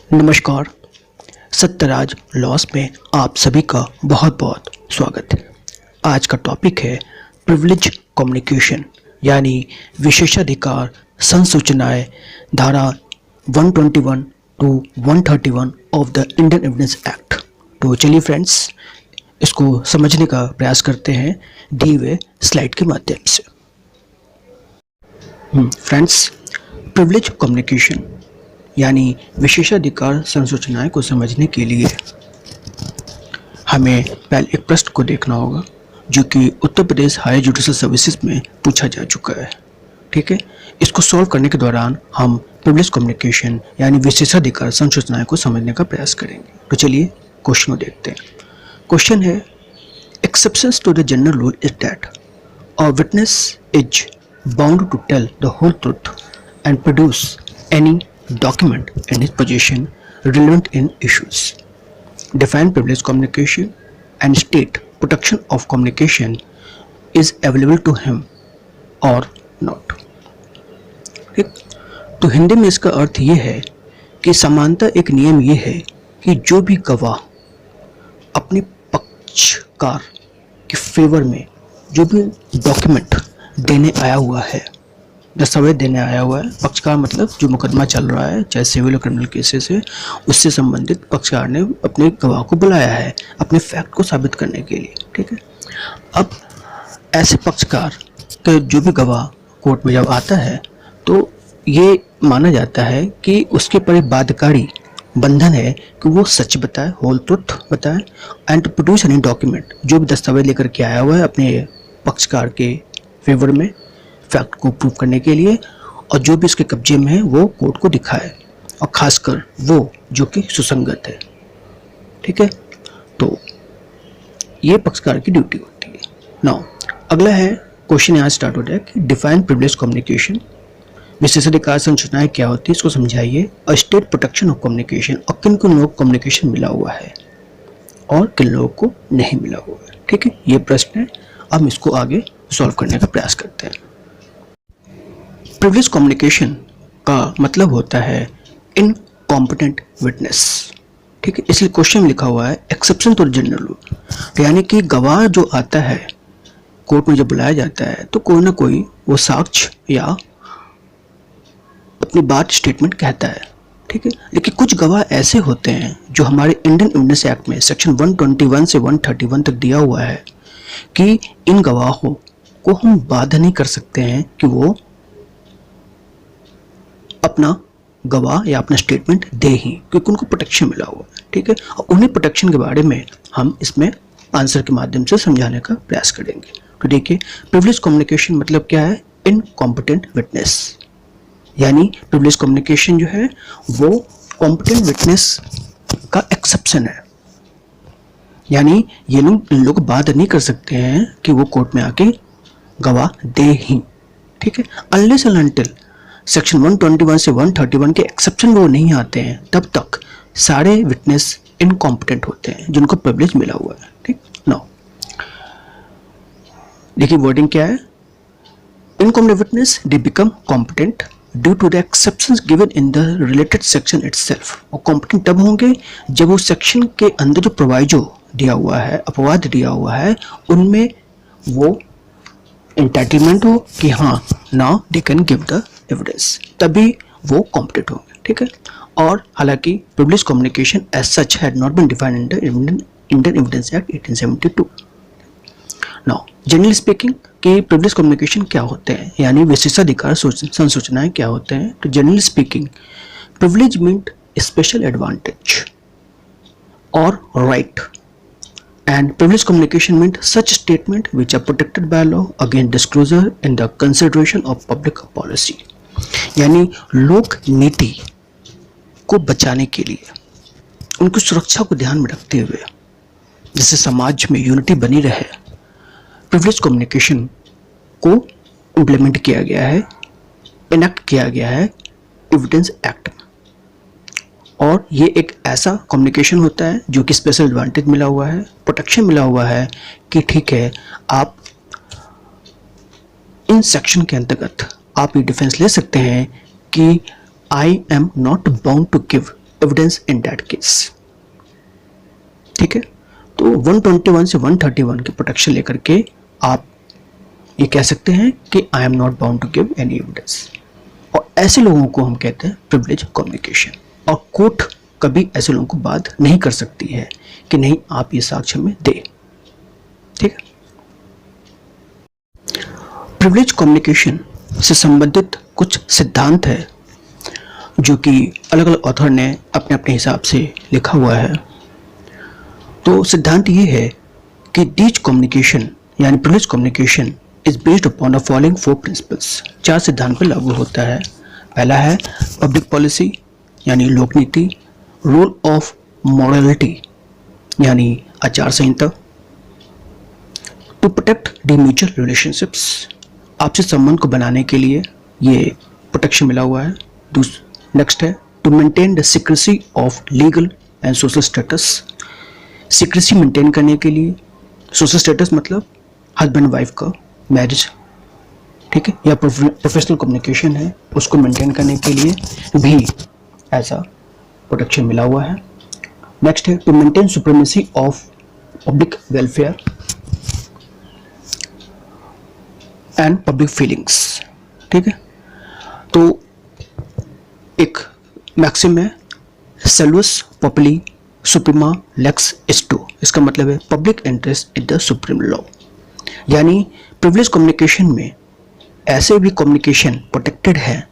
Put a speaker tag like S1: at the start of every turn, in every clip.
S1: नमस्कार। सत्यराज लॉस में आप सभी का बहुत बहुत स्वागत है। आज का टॉपिक है प्रिविलेज कम्युनिकेशन यानी विशेषाधिकार संसूचनाएं, धारा 121 to 131 of the Indian evidence act. तो चलिए फ्रेंड्स, इसको समझने का प्रयास करते हैं दिए हुए स्लाइड के माध्यम से। फ्रेंड्स, प्रिविलेज कम्युनिकेशन यानी विशेषाधिकार संसूचनाएं को समझने के लिए हमें पहले एक प्रश्न को देखना होगा जो कि Uttar Pradesh higher judicial services में पूछा जा चुका है। ठीक है, इसको सॉल्व करने के दौरान हम प्रिविलेज कम्युनिकेशन यानी विशेषाधिकार संसूचनाएं को समझने का प्रयास करेंगे। तो चलिए क्वेश्चन को देखते हैं। क्वेश्चन है, exceptions to the general rule is that a witness is bound to tell the whole truth and produce any document in his possession relevant in issues. Define privileged communication and state protection of communication is available to him or not. ठीक, तो हिंदी में इसका अर्थ ये है कि समानता एक नियम ये है कि जो भी गवाह अपने पक्षकार के फेवर में जो भी डॉक्यूमेंट देने आया हुआ है, दस्तावेज देने आया हुआ है, पक्षकार मतलब जो मुकदमा चल रहा है चाहे सिविल और क्रिमिनल केसेस है, उससे संबंधित पक्षकार ने अपने गवाह को बुलाया है अपने फैक्ट को साबित करने के लिए। ठीक है, अब ऐसे पक्षकार के जो भी गवाह कोर्ट में जब आता है तो ये माना जाता है कि उसके पर एक बाध्यकारी बंधन है कि वो सच बताए, होल ट्रुथ बताए एंड प्रोड्यूस एनी डॉक्यूमेंट, जो भी दस्तावेज लेकर के आया हुआ है अपने पक्षकार के फेवर में फैक्ट को प्रूव करने के लिए, और जो भी उसके कब्जे में है वो कोर्ट को दिखाए, और खासकर वो जो कि सुसंगत है। ठीक है, तो ये पक्षकार की ड्यूटी होती है। नाउ अगला है क्वेश्चन, यहाँ स्टार्ट हो जाए कि डिफाइन प्रिविलेज कम्युनिकेशन, विशेषाधिकार संसूचनाएं क्या होती है, इसको समझाइए। और स्टेट प्रोटेक्शन ऑफ कम्युनिकेशन, और किन किन लोगों को कम्युनिकेशन मिला हुआ है और किन लोगों को नहीं मिला हुआ है। ठीक है, ये प्रश्न है। अब हम इसको आगे सॉल्व करने का प्रयास करते हैं। प्रिविलेज कम्युनिकेशन का मतलब होता है इनकॉम्पिटेंट विटनेस। ठीक है, इसलिए क्वेश्चन में लिखा हुआ है एक्सेप्शन टू जनरल रूल, यानी कि गवाह जो आता है कोर्ट में जब बुलाया जाता है तो कोई ना कोई वो साक्ष्य या अपनी बात स्टेटमेंट कहता है। ठीक है, लेकिन कुछ गवाह ऐसे होते हैं जो हमारे इंडियन एविडेंस एक्ट में सेक्शन 121 से 131 तक दिया हुआ है कि इन गवाहों को हम बाध्य नहीं कर सकते हैं कि वो अपना गवाह या अपना स्टेटमेंट दे ही, क्योंकि उनको प्रोटेक्शन मिला हुआ है। ठीक है, और उन्हीं प्रोटेक्शन के बारे में हम इसमें आंसर के माध्यम से समझाने का प्रयास करेंगे। तो देखिए, प्रिविलेज कम्युनिकेशन मतलब क्या है, इनकॉम्पिटेंट विटनेस, यानी प्रिविलेज कम्युनिकेशन जो है वो कॉम्पिटेंट विटनेस का एक्सेप्शन है, यानी ये लोग इन लोग बात नहीं कर सकते हैं कि वो कोर्ट में आके गवाह दे ही। ठीक है, अनलेस एंड अनटिल सेक्शन 121 से 131 के एक्सेप्शन वो नहीं आते हैं, तब तक सारे विटनेस इनकॉम्पिटेंट होते हैं जिनको प्रिविलेज मिला हुआ है। ठीक, नाउ देखिए वर्डिंग क्या है, incompetent witness they become competent due to the exceptions given in the related section itself. और कॉम्पिटेंट तब होंगे जब उस सेक्शन के अंदर जो प्रोवाइजो दिया हुआ है, अपवाद दिया हुआ है, उनमें वो एंटाइटलमेंट हो कि हाँ now they can give the evidence, तभी वो कॉम्पिटेंट होंगे। ठीक है, और हालांकि privilege communication as such had not been defined in the Indian evidence act 1872। Now generally speaking कि प्रिविलेज कम्युनिकेशन क्या होते हैं, यानी विशेषाधिकार संसूचनाएं क्या होते हैं। तो generally speaking privilege means special advantage और right, and privileged communication meant such statement which are protected by law against disclosure in the consideration of public policy, यानी लोक नीति को बचाने के लिए, उनकी सुरक्षा को ध्यान में रखते हुए, जिससे समाज में यूनिटी बनी रहे, प्रिविलेज कम्युनिकेशन को इम्प्लीमेंट किया गया है, इनेक्ट किया गया है एविडेंस एक्ट में। और ये एक ऐसा कम्युनिकेशन होता है जो कि स्पेशल एडवांटेज मिला हुआ है, प्रोटेक्शन मिला हुआ है कि ठीक है, आप इन सेक्शन के अंतर्गत आप ये डिफेंस ले सकते हैं कि I am not bound to give evidence in that case. ठीक है, तो 121 से 131 की प्रोटेक्शन लेकर के आप ये कह सकते हैं कि I am not bound to give any evidence, और ऐसे लोगों को हम कहते हैं प्रिविलेज कम्युनिकेशन। और कोर्ट कभी ऐसे लोगों को बात नहीं कर सकती है कि नहीं आप ये साक्ष्य में दे। ठीक है, प्रिविलेज कम्युनिकेशन से संबंधित कुछ सिद्धांत है जो कि अलग अलग ऑथर ने अपने अपने हिसाब से लिखा हुआ है। तो सिद्धांत ये है कि दीज कम्युनिकेशन यानी privilege communication is based upon the following 4 principles. 4 सिद्धांत पर लागू होता है। पहला है पब्लिक पॉलिसी यानी लोक नीति, रूल ऑफ मॉरलिटी यानी आचार संहिता, to protect the mutual relationships, आपसी संबंध को बनाने के लिए ये प्रोटेक्शन मिला हुआ है। नेक्स्ट है to maintain the secrecy of legal and social status, secrecy maintain करने के लिए, सोशल स्टेटस मतलब हस्बैंड वाइफ का मैरिज, ठीक है, या प्रोफेशनल कम्युनिकेशन है उसको मेंटेन करने के लिए भी ऐसा प्रोटेक्शन मिला हुआ है। नेक्स्ट है to maintain supremacy of public welfare and public feelings. ठीक है, तो एक मैक्सिम है सेल्वस पॉपुली सुप्रीमा लेक्स एस्टो, इसका मतलब है public interest in the supreme law, यानी प्रिविलेज कम्युनिकेशन में ऐसे भी कम्युनिकेशन प्रोटेक्टेड है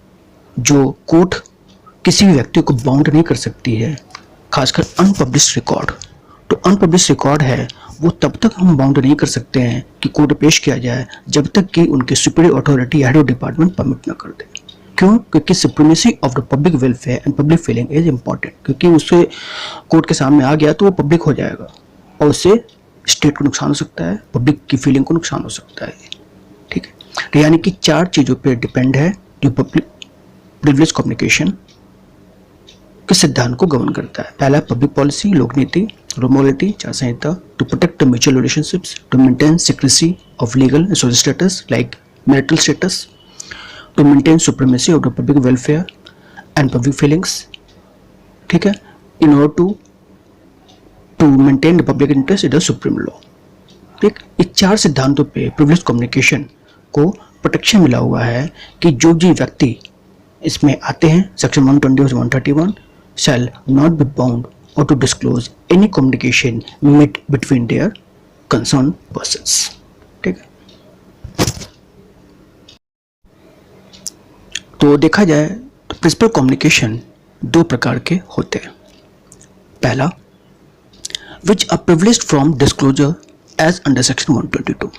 S1: जो कोर्ट किसी भी व्यक्ति को बाउंड नहीं कर सकती है, खासकर अनपब्लिश्ड रिकॉर्ड। तो अनपब्लिश्ड रिकॉर्ड है वो तब तक हम बाउंड नहीं कर सकते हैं कि कोर्ट पेश किया जाए जब तक कि उनकी सुपीरियर अथॉरिटी या हेड ऑफ डिपार्टमेंट परमिट न कर दे। क्यों? क्योंकि supremacy of the public welfare and public feeling is important, क्योंकि उससे कोर्ट के सामने आ गया तो वो पब्लिक हो जाएगा और उससे स्टेट को नुकसान हो सकता है, पब्लिक की फीलिंग को नुकसान हो सकता है। ठीक है, तो यानी कि 4 चीज़ों पे डिपेंड है जो पब्लिक प्रिविलेज कम्युनिकेशन के सिद्धांत को गवर्न करता है। पहला पब्लिक पॉलिसी, लोक नीति, रोमोलिटी, आचार संहिता, to protect the mutual relationships, to maintain secrecy of legal and social status like marital status, to maintain supremacy of the public welfare and public feelings. ठीक है, in order to maintain the public interest in the supreme law. ठीक, इस 4 सिद्धांतों पे privilege communication को protection मिला हुआ है कि जो जी व्यक्ति इसमें आते हैं सेक्शन 120 से 131 shall not be bound or to disclose any communication made between their concerned persons। ठीक है, तो देखा जाए तो प्रिंसिपल कम्युनिकेशन 2 प्रकार के होते हैं। पहला which are privileged from disclosure as under section 122,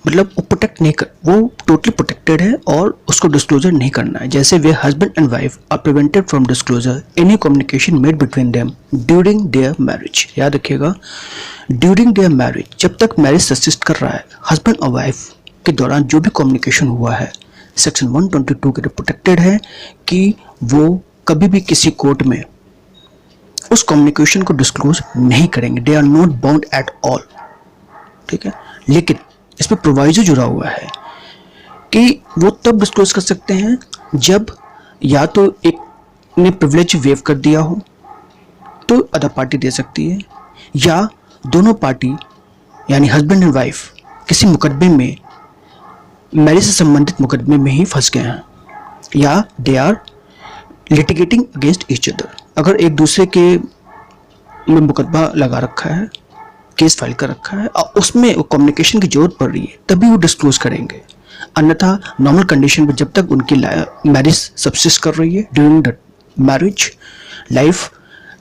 S1: मतलब वो प्रोटेक्ट नहीं कर, वो टोटली प्रोटेक्टेड है और उसको डिस्क्लोजर नहीं करना है। जैसे वे husband and wife are prevented from disclosure any communication made between them during their marriage. याद रखिएगा, ड्यूरिंग देयर मैरिज, जब तक मैरिज सब्सिस्ट कर रहा है, हस्बैंड और वाइफ के दौरान जो भी कम्युनिकेशन हुआ है सेक्शन 122 के लिए प्रोटेक्टेड है कि वो कभी भी किसी कोर्ट में उस कम्युनिकेशन को डिस्क्लोज नहीं करेंगे। They are not bound at all. ठीक है, लेकिन इसमें प्रोवाइजो जुड़ा हुआ है कि वो तब डिस्क्लोज कर सकते हैं जब या तो एक ने प्रिविलेज वेव कर दिया हो तो अदर पार्टी दे सकती है, या दोनों पार्टी यानी हस्बैंड एंड वाइफ किसी मुकदमे में, मैरिज से संबंधित मुकदमे में ही फंस गए हैं, या they are litigating against each other. अगर एक दूसरे के में मुकदमा लगा रखा है, केस फाइल कर रखा है और उसमें वो कम्युनिकेशन की जरूरत पड़ रही है तभी वो डिस्क्लोज करेंगे, अन्यथा नॉर्मल कंडीशन में जब तक उनकी मैरिज सब्सिस्ट कर रही है during the marriage life,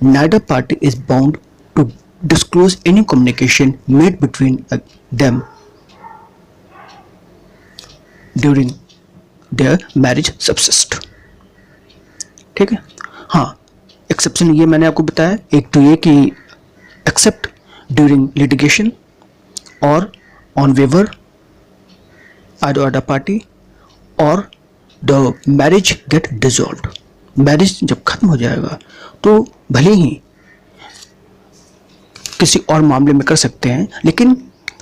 S1: neither party is bound to disclose any communication made between them during their marriage subsist। ठीक है, हाँ, एक्सेप्शन ये मैंने आपको बताया, एक तो ये कि एक्सेप्ट ड्यूरिंग लिटिगेशन और on waiver either other party or the marriage get dissolved। Marriage जब खत्म हो जाएगा तो भले ही किसी और मामले में कर सकते हैं, लेकिन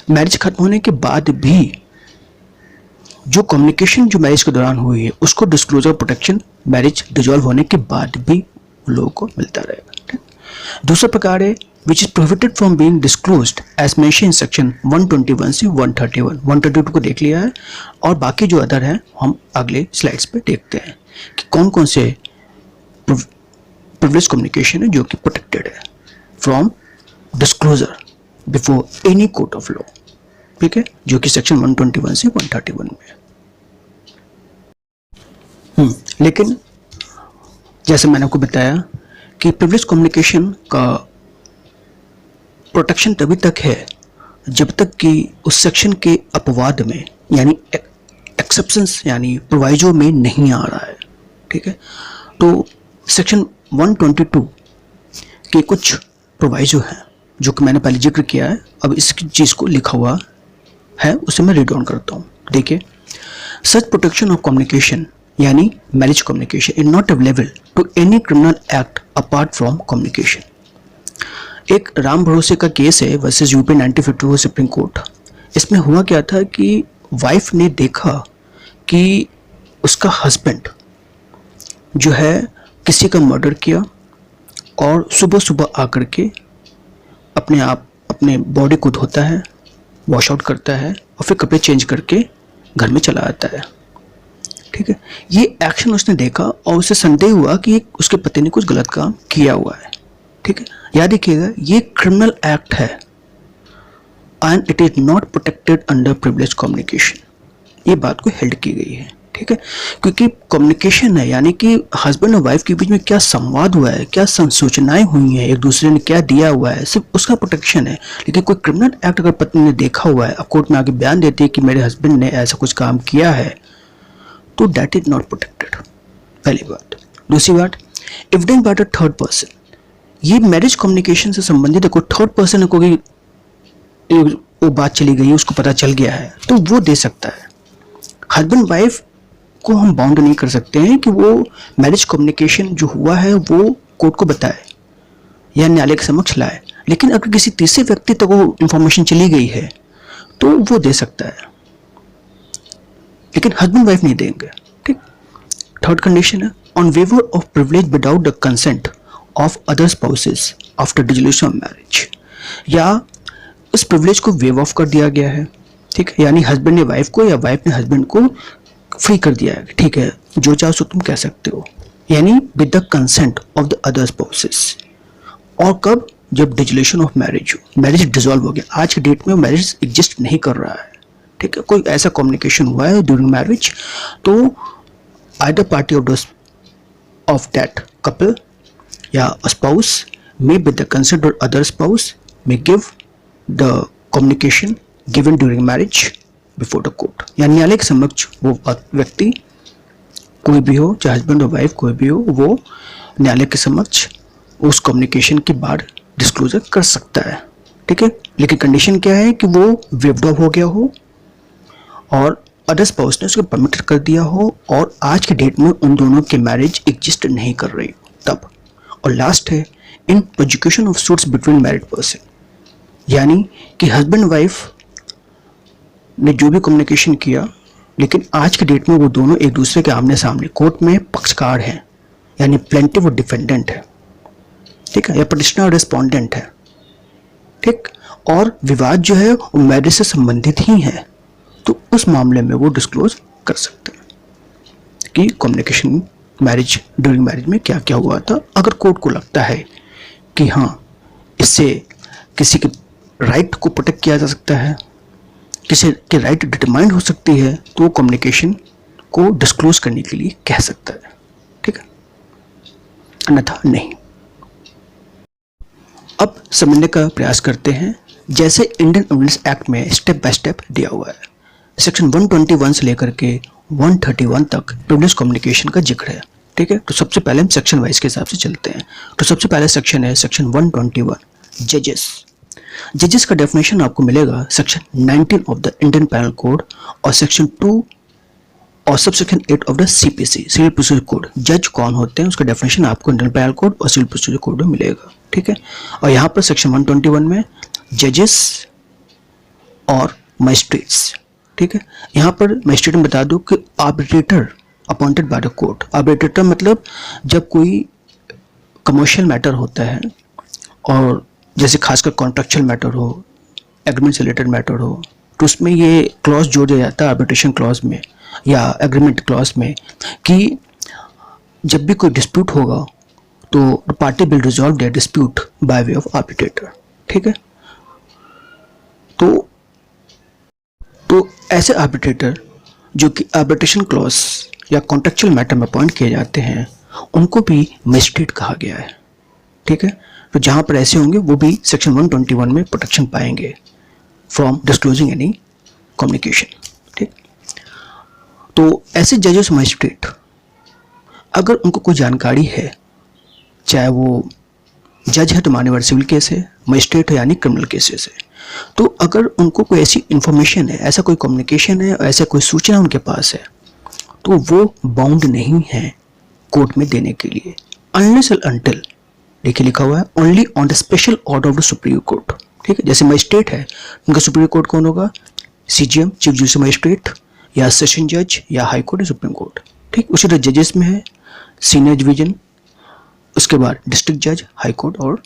S1: मैरिज खत्म होने के बाद भी जो कम्युनिकेशन जो मैरिज के दौरान हुई है उसको डिस्क्लोजर प्रोटेक्शन मैरिज डिसॉल्व होने के बाद भी उन लोगों को मिलता रहेगा। ठीक? दूसरा प्रकार है which is prohibited from being disclosed as mention in section 121 से 131। 132 को देख लिया है और बाकी जो अदर है हम अगले स्लाइड्स पे देखते हैं कि कौन कौन से प्रिविलेज कम्युनिकेशन है जो कि प्रोटेक्टेड है from disclosure before any court of law. ठीक है, जो कि सेक्शन 121 से 131 में। लेकिन जैसे मैंने आपको बताया कि प्रिविलेज कम्युनिकेशन का प्रोटेक्शन तभी तक है जब तक कि उस सेक्शन के अपवाद में यानी एक्सेप्शंस यानी प्रोवाइजो में नहीं आ रहा है। ठीक है, तो सेक्शन 122 के कुछ प्रोवाइजो हैं जो कि मैंने पहले जिक्र किया है। अब इस चीज़ को लिखा हुआ है उसे मैं रीड ऑन करता हूँ। देखिए, सच प्रोटेक्शन ऑफ कम्युनिकेशन यानी marriage communication is not available to any criminal act apart from communication. एक राम भरोसे का केस है वर्सेस यूपी 1954 सुप्रीम कोर्ट। इसमें हुआ क्या था कि वाइफ ने देखा कि उसका हस्बैंड जो है किसी का मर्डर किया और सुबह सुबह आकर के अपने बॉडी को धोता है, वॉश आउट करता है और फिर कपड़े चेंज करके घर में चला आता है। ठीक है, ये एक्शन उसने देखा और उसे संदेह हुआ कि उसके पति ने कुछ गलत काम किया हुआ है। ठीक है, याद रखिएगा ये क्रिमिनल एक्ट है and it is not protected under privilege communication. ये बात को हेल्ड की गई है। ठीक है, क्योंकि कम्युनिकेशन है यानी कि हस्बैंड और वाइफ के बीच में क्या संवाद हुआ है, क्या संसूचनाएं हुई हैं, एक दूसरे ने क्या दिया हुआ है, सिर्फ उसका प्रोटेक्शन है। लेकिन कोई क्रिमिनल एक्ट अगर पत्नी ने देखा हुआ है, कोर्ट में आके बयान देती है कि मेरे हस्बैंड ने ऐसा कुछ काम किया है, तो दैट इज नॉट प्रोटेक्टेड। पहली बात। दूसरी बात, evidence bye a third person. ये मैरिज कम्युनिकेशन से संबंधित है, कोई थर्ड पर्सन को वो बात चली गई, उसको पता चल गया है तो वो दे सकता है। हस्बैंड वाइफ को हम बाउंड नहीं कर सकते हैं कि वो मैरिज कम्युनिकेशन जो हुआ है वो कोर्ट को बताए या न्यायालय के समक्ष लाए। लेकिन अगर किसी तीसरे व्यक्ति तक वो इंफॉर्मेशन चली गई है तो वो दे सकता है, लेकिन हस्बैंड वाइफ नहीं देंगे। ठीक। थर्ड कंडीशन है on waiver of privilege without the consent of other spouses after dissolution of marriage, या उस प्रिविलेज को वेव ऑफ कर दिया गया है। ठीक है, यानी हस्बैंड ने वाइफ को या वाइफ ने हस्बैंड को फ्री कर दिया है। ठीक है, जो चाहो सो तुम कह सकते हो, यानी with the consent of the other spouses. और कब? जब डिसोल्यूशन ऑफ मैरिज हो, मैरिज डिसॉल्व हो गया, आज के डेट में मैरिज एग्जिस्ट नहीं कर रहा है। ठीक है, कोई ऐसा कम्युनिकेशन हुआ है ड्यूरिंग मैरिज तो either party of that couple या spouse may with the consent or other spouse may give the communication given during marriage before the court, यानी न्यायालय के समक्ष वो व्यक्ति कोई भी हो, चाहे हस्बैंड और वाइफ कोई भी हो, वो न्यायालय के समक्ष उस कम्युनिकेशन के बाद डिस्क्लोजर कर सकता है। ठीक है, लेकिन कंडीशन क्या है कि वो वेव्ड ऑफ हो गया हो और अदर स्पाउस ने उसको परमिट कर दिया हो और आज के डेट में उन दोनों की मैरिज एग्जिस्ट नहीं कर रही हो तब। और लास्ट है in prosecution of suits between married person, यानी कि हस्बैंड वाइफ ने जो भी कम्युनिकेशन किया लेकिन आज के डेट में वो दोनों एक दूसरे के आमने सामने कोर्ट में पक्षकार हैं, यानी प्लेंटिव और डिफेंडेंट है। ठीक है, या पिटिशनर और रिस्पोंडेंट है। ठीक, और विवाद जो है वो मैरिज से संबंधित ही है, तो उस मामले में वो डिस्क्लोज कर सकते हैं कि कम्युनिकेशन मैरिज ड्यूरिंग मैरिज में क्या क्या हुआ था। अगर कोर्ट को लगता है कि हाँ इससे किसी के राइट को प्रोटेक्ट किया जा सकता है, किसी के राइट डिटरमाइंड हो सकती है, तो वो कम्युनिकेशन को डिस्क्लोज करने के लिए कह सकता है। ठीक है, अन्यथा नहीं। अब समझने का प्रयास करते हैं जैसे इंडियन एविडेंस एक्ट में स्टेप बाय स्टेप दिया हुआ है। सेक्शन 121 से लेकर के 131 तक प्रिविलेज कम्युनिकेशन का जिक्र है। ठीक है, तो सबसे पहले हम सेक्शन वाइज के हिसाब से चलते हैं। तो सबसे पहले सेक्शन है सेक्शन 121 जजेस। जजेस का डेफिनेशन आपको मिलेगा section 19 of the Indian penal code और सेक्शन 2 और subsection 8 of the CPC civil procedure code. जज कौन होते हैं उसका डेफिनेशन आपको इंडियन पैनल कोड और सिविल प्रोसीजर कोड में मिलेगा। ठीक है, और यहाँ पर सेक्शन 121 में जजेस और मजिस्ट्रेट्स। ठीक है, यहाँ पर मजिस्ट्रेट में बता दो कि arbitrator appointed by the court. Arbitrator मतलब जब कोई कमर्शियल मैटर होता है, और जैसे खासकर कॉन्ट्रैक्चुअल मैटर हो, एग्रीमेंट से रिलेटेड मैटर हो, तो उसमें ये क्लॉज जोड़ दिया जाता है आर्बिट्रेशन क्लॉज में या एग्रीमेंट क्लॉज में कि जब भी कोई डिस्प्यूट होगा तो party will resolve their dispute by way of arbitrator. ठीक है, तो ऐसे आर्बिट्रेटर जो कि आर्बिट्रेशन क्लॉज या कॉन्ट्रैक्चुअल मैटर में अपॉइंट किए जाते हैं उनको भी मजिस्ट्रेट कहा गया है। ठीक है, तो जहां पर ऐसे होंगे वो भी सेक्शन 121 में प्रोटेक्शन पाएंगे फ्रॉम डिस्क्लोजिंग एनी कम्युनिकेशन। ठीक, तो ऐसे जजेस मजिस्ट्रेट अगर उनको कोई जानकारी है, चाहे वो जज है तो मानने वाले सिविल केस है, मजिस्ट्रेट है यानी क्रिमिनल केसेस है, तो अगर उनको कोई ऐसी इंफॉर्मेशन है, ऐसा कोई कम्युनिकेशन है, ऐसा कोई सूचना उनके पास है, तो वो बाउंड नहीं है कोर्ट में देने के लिए अनलेस एंड अनटिल, देखिए लिखा हुआ है, only on the special order of the supreme court. ठीक है, जैसे मजिस्ट्रेट है उनका सुप्रीम कोर्ट कौन होगा, सीजीएम चीफ जुडिशियल मजिस्ट्रेट या सेशन जज या हाई कोर्ट या सुप्रीम कोर्ट। ठीक, उसी तरह जजेस में है सीनियर डिवीजन, उसके बाद डिस्ट्रिक्ट जज, हाई कोर्ट और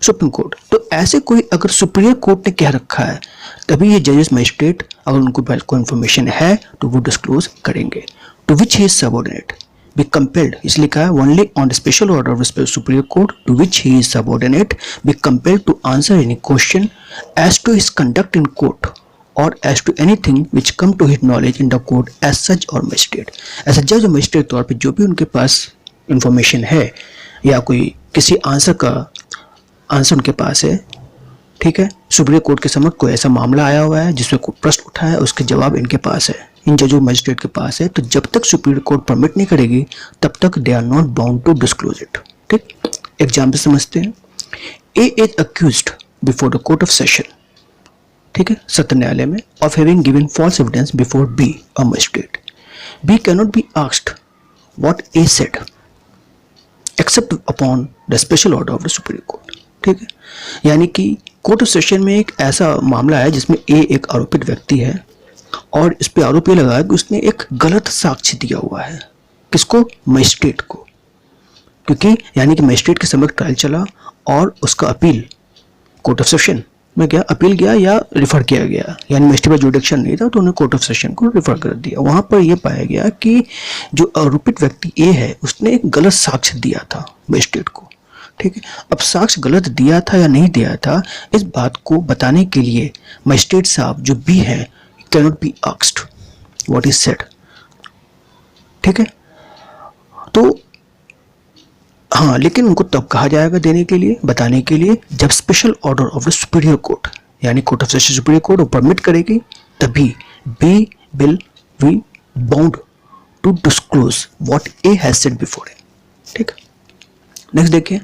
S1: सुप्रीम कोर्ट। तो ऐसे कोई अगर सुप्रीरियर कोर्ट ने कह रखा है तभी ये जजेस मजिस्ट्रेट अगर उनको कोई इन्फॉर्मेशन है तो वो डिस्क्लोज करेंगे। To which he is subordinate be compelled, इसलिए कहा है only on the special order of the superior court to which he is subordinate be compelled to answer any question as to his conduct in court और as to anything which come to his knowledge in the court as such और magistrate. ऐसा जज और magistrate तौर पर जो भी उनके पास इंफॉर्मेशन है या कोई किसी आंसर उनके पास है, ठीक है, सुप्रीम कोर्ट के समक्ष कोई ऐसा मामला आया हुआ है जिसमें कोई प्रश्न उठा है, उसके जवाब इनके पास है, इन जजों मजिस्ट्रेट के पास है, तो जब तक सुप्रीम कोर्ट परमिट नहीं करेगी तब तक they are not bound to disclose it. ठीक, एग्जाम्पल समझते हैं। A is accused before the court of session, ठीक है, सत्र न्यायालय में, of having given false evidence before B a magistrate. B can not be asked what A said except upon the special order of the supreme court. ठीक है, यानी कि court of session में एक ऐसा मामला है जिसमें ए एक आरोपित व्यक्ति है और इस पे आरोप ये लगा है कि उसने एक गलत साक्ष्य दिया हुआ है। किसको? मजिस्ट्रेट को, क्योंकि यानी कि मजिस्ट्रेट के समक्ष ट्रायल चला और उसका अपील कोर्ट ऑफ सेशन में गया, अपील गया या रिफर किया गया, यानी मजिस्ट्रेट पर जुडिक्शन नहीं था तो उन्होंने कोर्ट ऑफ सेशन को रिफर कर दिया। वहां पर यह पाया गया कि जो आरोपित व्यक्ति ए है उसने एक गलत साक्ष्य दिया था मजिस्ट्रेट को। ठीक है, अब साक्ष्य गलत दिया था या नहीं दिया था इस बात को बताने के लिए मजिस्ट्रेट साहब जो बी है can not be asked what is said. ठीक है, तो हाँ, लेकिन उनको तब कहा जाएगा देने के लिए, बताने के लिए, जब special order of the superior court यानी court of session superior court permit करेगी, तभी B will be bound to disclose what A has said before. ठीक, नेक्स्ट देखिए,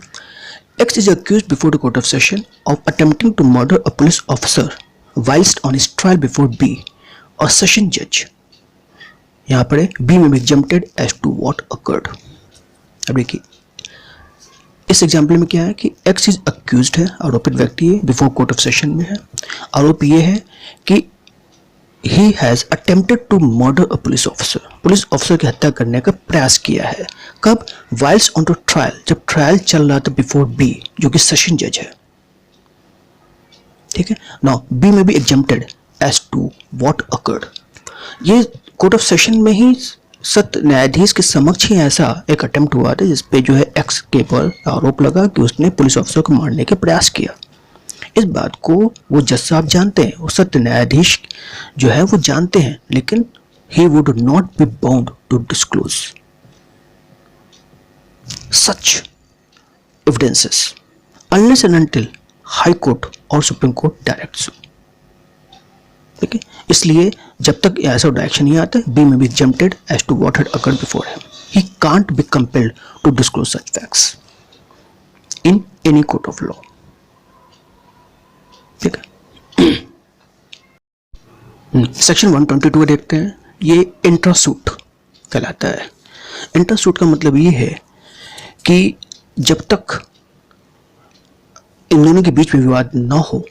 S1: X is accused before the court of session of attempting to murder a police officer whilst on his trial before B, a session judge. यहाँ पर B में भी exempted as to what occurred. अब देखिए, इस example में क्या है कि X is accused है, आरोपित व्यक्ति है, बिफोर कोर्ट ऑफ सेशन में है। आरोप ये है कि he has attempted to murder a police officer, police officer की हत्या करने का प्रयास किया है। कब? whilst on the trial, जब ट्रायल चल रहा था बिफोर बी जो कि सेशन जज है। ठीक है, नाउ बी में भी exempted as to what occurred. ये कोर्ट ऑफ सेशन में ही सत्य न्यायाधीश के समक्ष ही ऐसा एक अटेम्प्ट हुआ था जिसपे जो है एक्स के पर आरोप लगा कि उसने पुलिस ऑफिसर को मारने का प्रयास किया। इस बात को वो जज साहब जानते हैं, वो सत्य न्यायाधीश जो है वो जानते हैं, लेकिन he would not be bound to disclose such evidences unless and until High Court और Supreme Court directs. ठीक है, इसलिए जब तक ऐसा डायरेक्शन नहीं आता, बी में भी exempted as to what had occurred before him. He can't be compelled to disclose such facts in any court of law. ठीक है, सेक्शन 122 देखते हैं। ये इंट्रासूट कहलाता है। इंट्रासूट का मतलब ये है कि जब तक इन दोनों के बीच में विवाद ना हो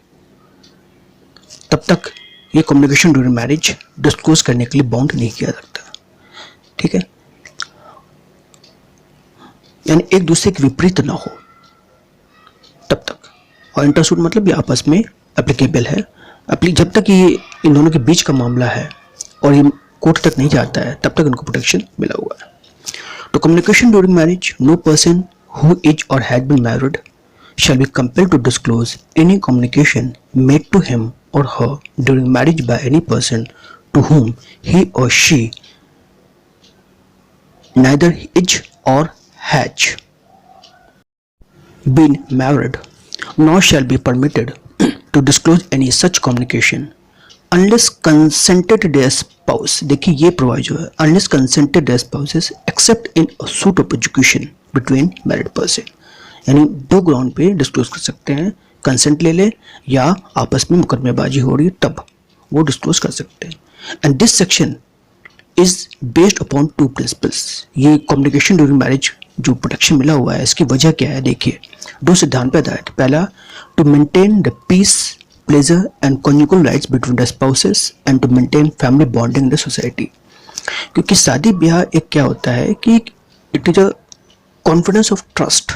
S1: तब तक ये कम्युनिकेशन ड्यूरिंग मैरिज डिस्क्लोज करने के लिए बाउंड नहीं किया जाता। ठीक है, यानी एक दूसरे के विपरीत ना हो तब तक। और इंटरसूट मतलब ये आपस में एप्लीकेबल है, जब तक ये इन दोनों के बीच का मामला है और ये कोर्ट तक नहीं जाता है तब तक इनको प्रोटेक्शन मिला हुआ है। तो communication during marriage, no person who is और has been married shall be compelled to disclose any communication made to him or her during marriage by any person to whom he or she neither is or has been married, nor shall be permitted to disclose any such communication unless consented their spouse। देखिए ये proviso है, unless consented their spouses except in a suit of execution between married person। यानी दो ground पे disclose कर सकते हैं, consent ले ले या आपस में मुकदमेबाजी हो रही है तब वो डिस्क्लोज कर सकते हैं। And this section is based upon two principles. ये कम्युनिकेशन ड्यूरिंग मैरिज जो प्रोटेक्शन मिला हुआ है इसकी वजह क्या है, देखिए दो सिद्धांत पे आधारित। पहला, to maintain the peace, pleasure and conjugal rights between the spouses and to maintain family bonding in the society. क्योंकि शादी ब्याह एक क्या होता है कि it is a confidence of trust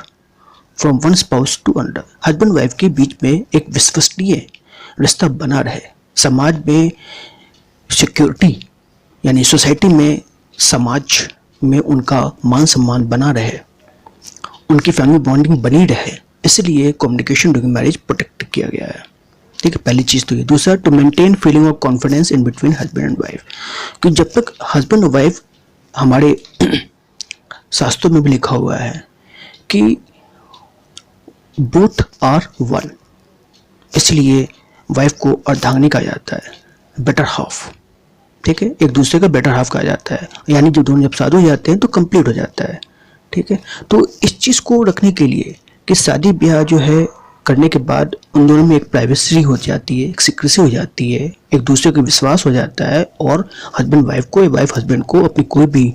S1: from one spouse to another. Husband wife के बीच में एक विश्वसनीय रिश्ता बना रहे, समाज में सिक्योरिटी यानी सोसाइटी में, समाज में उनका मान सम्मान बना रहे, उनकी फैमिली बॉन्डिंग बनी रहे, इसलिए कम्युनिकेशन ड्यूरिंग मैरिज प्रोटेक्ट किया गया है। ठीक है, पहली चीज़ तो ये। दूसरा, to maintain feeling of confidence in between husband and wife. कि जब तक हस्बैंड और वाइफ, हमारे शास्त्रों में भी लिखा हुआ है कि बोथ आर वन, इसलिए वाइफ को अर्धांगिनी कहा जाता है, बेटर हाफ। ठीक है, एक दूसरे का बेटर हाफ कहा जाता है, यानी जब दोनों जब शादी हो जाते हैं तो कंप्लीट हो जाता है। ठीक है, तो इस चीज़ को रखने के लिए कि शादी ब्याह जो है करने के बाद उन दोनों में एक प्राइवेसी हो जाती है, एक सीक्रेसी हो जाती है, एक दूसरे का विश्वास हो जाता है और हस्बैंड वाइफ को या वाइफ हस्बैंड को अपनी कोई भी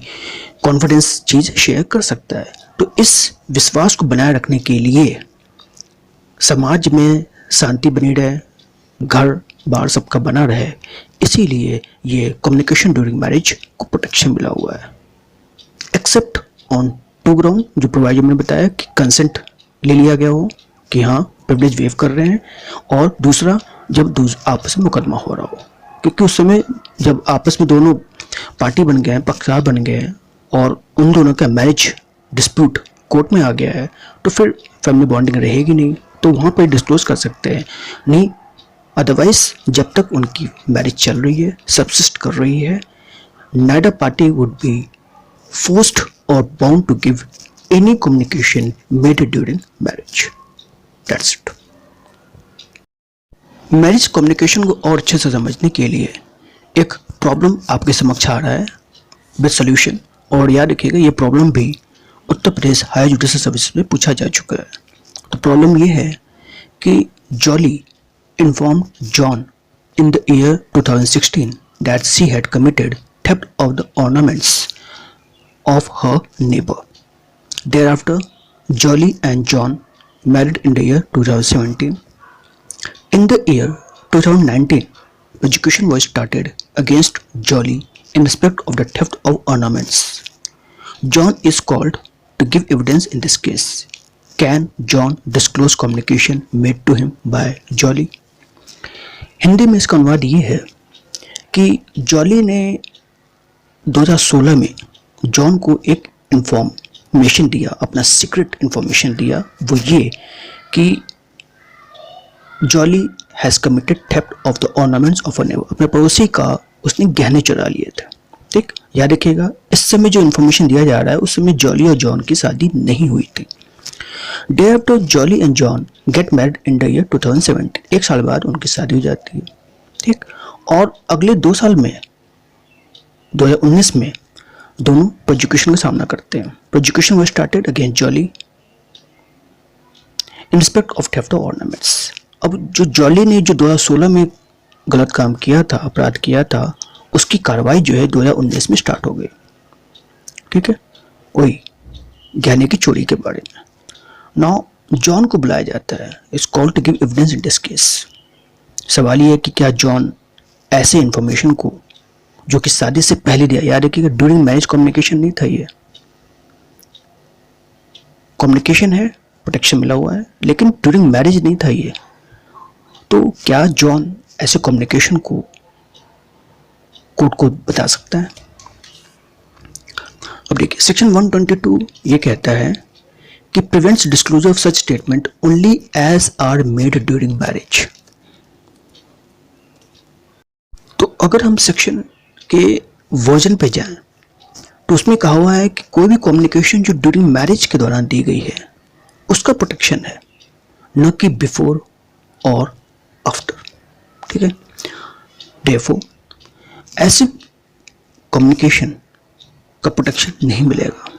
S1: कॉन्फिडेंस चीज़ शेयर कर सकता है। तो इस विश्वास को बनाए रखने के लिए समाज में शांति बनी रहे, घर बार सबका बना रहे, इसीलिए ये कम्युनिकेशन ड्यूरिंग मैरिज को प्रोटेक्शन मिला हुआ है। एक्सेप्ट ऑन टू ग्राउंड, जो प्रोवाइजर मैंने बताया कि कंसेंट ले लिया गया हो कि हाँ प्रिविलेज वेव कर रहे हैं, और दूसरा जब आपस में मुकदमा हो रहा हो, क्योंकि उस समय जब आपस में दोनों पार्टी बन गए हैं, पक्षकार बन गए हैं और उन दोनों का मैरिज डिस्प्यूट कोर्ट में आ गया है, तो फिर फैमिली बॉन्डिंग रहेगी नहीं, तो वहाँ पर डिस्क्लोज कर सकते हैं। नहीं, अदरवाइज जब तक उनकी मैरिज चल रही है, सबसिस्ट कर रही है, neither party would be forced or bound to give any communication made during marriage. That's it. Marriage communication को और अच्छे से समझने के लिए एक प्रॉब्लम आपके समक्ष आ रहा है विद सोल्यूशन, और याद रखिएगा ये प्रॉब्लम भी Uttar Pradesh higher judicial services में पूछा जा चुका है। तो प्रॉब्लम ये है कि jolly informed John in the year 2016 that she had committed theft of the ornaments of her neighbor. Thereafter, Jolly and John married in the year 2017. In the year 2019, prosecution was started against Jolly in respect of the theft of ornaments. John is called to give evidence in this case. Can John disclose communication made to him by Jolly? Hindi में इसका अनुवाद ये है कि jolly ने 2016 में John को एक इंफॉर्मेशन दिया, अपना सीक्रेट इंफॉर्मेशन दिया, वो ये कि jolly has committed theft of the ornaments of a neighbour. अपने पड़ोसी का उसने गहने चुरा लिए थे। ठीक, याद रखिएगा इस समय जो इन्फॉर्मेशन दिया जा रहा है उस समय जॉली और जॉन की शादी नहीं हुई थी। Day after jolly and John get married in the year 2017, एक साल बाद उनकी शादी हो जाती है। ठीक, और अगले 2 साल में 2019 में दोनों प्रोसिक्यूशन का सामना करते हैं। Prosecution was started against jolly in respect of theft of ornaments. अब जो जॉली ने जो 2016 में गलत काम किया था, अपराध किया था, उसकी कार्रवाई जो है 2019 में स्टार्ट हो गई। ठीक है, वही गहने की चोरी के बारे में। नाउ जॉन को बुलाया जाता है, is called to give evidence in this case. सवाल ये है कि क्या जॉन ऐसे इंफॉर्मेशन को जो कि शादी से पहले दिया, याद रखिएगा ड्यूरिंग मैरिज कम्युनिकेशन नहीं था ये, कम्युनिकेशन है, प्रोटेक्शन मिला हुआ है, लेकिन ड्यूरिंग मैरिज नहीं था ये। तो क्या जॉन ऐसे कम्युनिकेशन को कोर्ट को बता सकता है? अब देखिए सेक्शन 122 ये कहता है कि prevents disclosure of such statement only as are made during marriage. तो अगर हम सेक्शन के वर्जन पे जाएं तो उसमें कहा हुआ है कि कोई भी कम्युनिकेशन जो ड्यूरिंग मैरिज के दौरान दी गई है उसका प्रोटेक्शन है, न कि बिफोर और आफ्टर। ठीक है, देयरफॉर ऐसे कम्युनिकेशन का प्रोटेक्शन नहीं मिलेगा।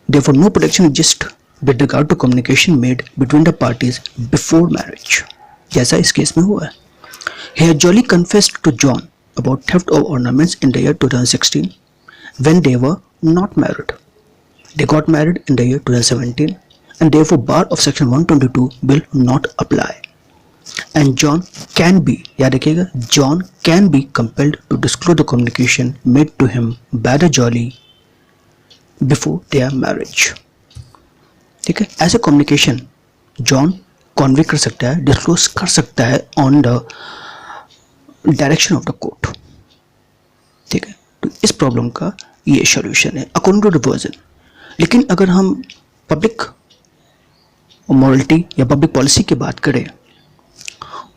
S1: Therefore no protection exist with regard to communication made between the parties before marriage, जैसा इस केस में हुआ है। Here Jolly confessed to John about theft of ornaments in the year 2016 when they were not married. They got married in the year 2017 and therefore bar of section 122 will not apply. And John can be, याद रखिएगा, John can be compelled to disclose the communication made to him by the Jolly before their marriage. ठीक है, ऐसे communication John Conway कर सकता है, disclose कर सकता है on the direction of the court. ठीक है, तो इस प्रॉब्लम का ये सॉल्यूशन है अकॉर्डिंग टू द वर्जन। लेकिन अगर हम पब्लिक मॉरलिटी या पब्लिक पॉलिसी की बात करें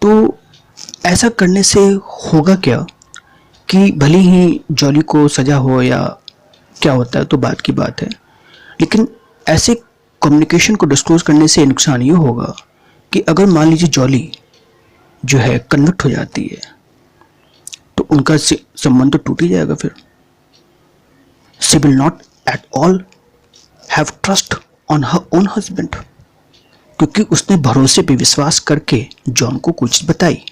S1: तो ऐसा करने से होगा क्या कि भले ही जॉली को सजा हो या क्या होता है तो बात की बात है, लेकिन ऐसे कम्युनिकेशन को डिस्क्लोज करने से नुकसान ये होगा कि अगर मान लीजिए जॉली जो है कन्वर्ट हो जाती है तो उनका संबंध तो टूट ही जाएगा। फिर she will not at all have trust on her own husband, क्योंकि उसने भरोसे पे विश्वास करके जॉन को कुछ बताई।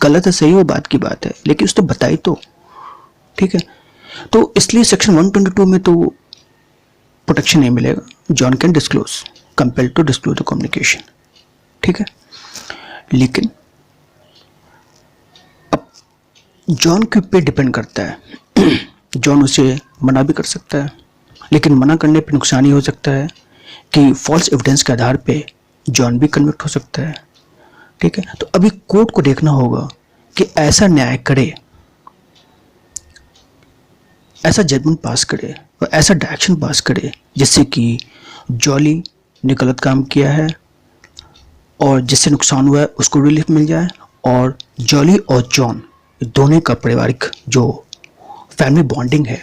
S1: गलत है सही हो बात की बात है, लेकिन उसने बताई तो। ठीक है, तो इसलिए सेक्शन 122 में तो प्रोटेक्शन नहीं मिलेगा। John can disclose, compelled to disclose the communication. ठीक है, लेकिन अब जॉन के ऊपर डिपेंड करता है। जॉन उसे मना भी कर सकता है, लेकिन मना करने पे नुकसान ही हो सकता है कि फॉल्स एविडेंस के आधार पे जॉन भी कन्विक्ट हो सकता है। ठीक है, तो अभी कोर्ट को देखना होगा कि ऐसा न्याय करे, ऐसा जजमेंट पास करे और ऐसा डायरेक्शन पास करे जिससे कि जॉली ने गलत काम किया है और जिससे नुकसान हुआ है उसको रिलीफ मिल जाए, और जॉली और जॉन दोनों का पारिवारिक जो फैमिली बॉन्डिंग है,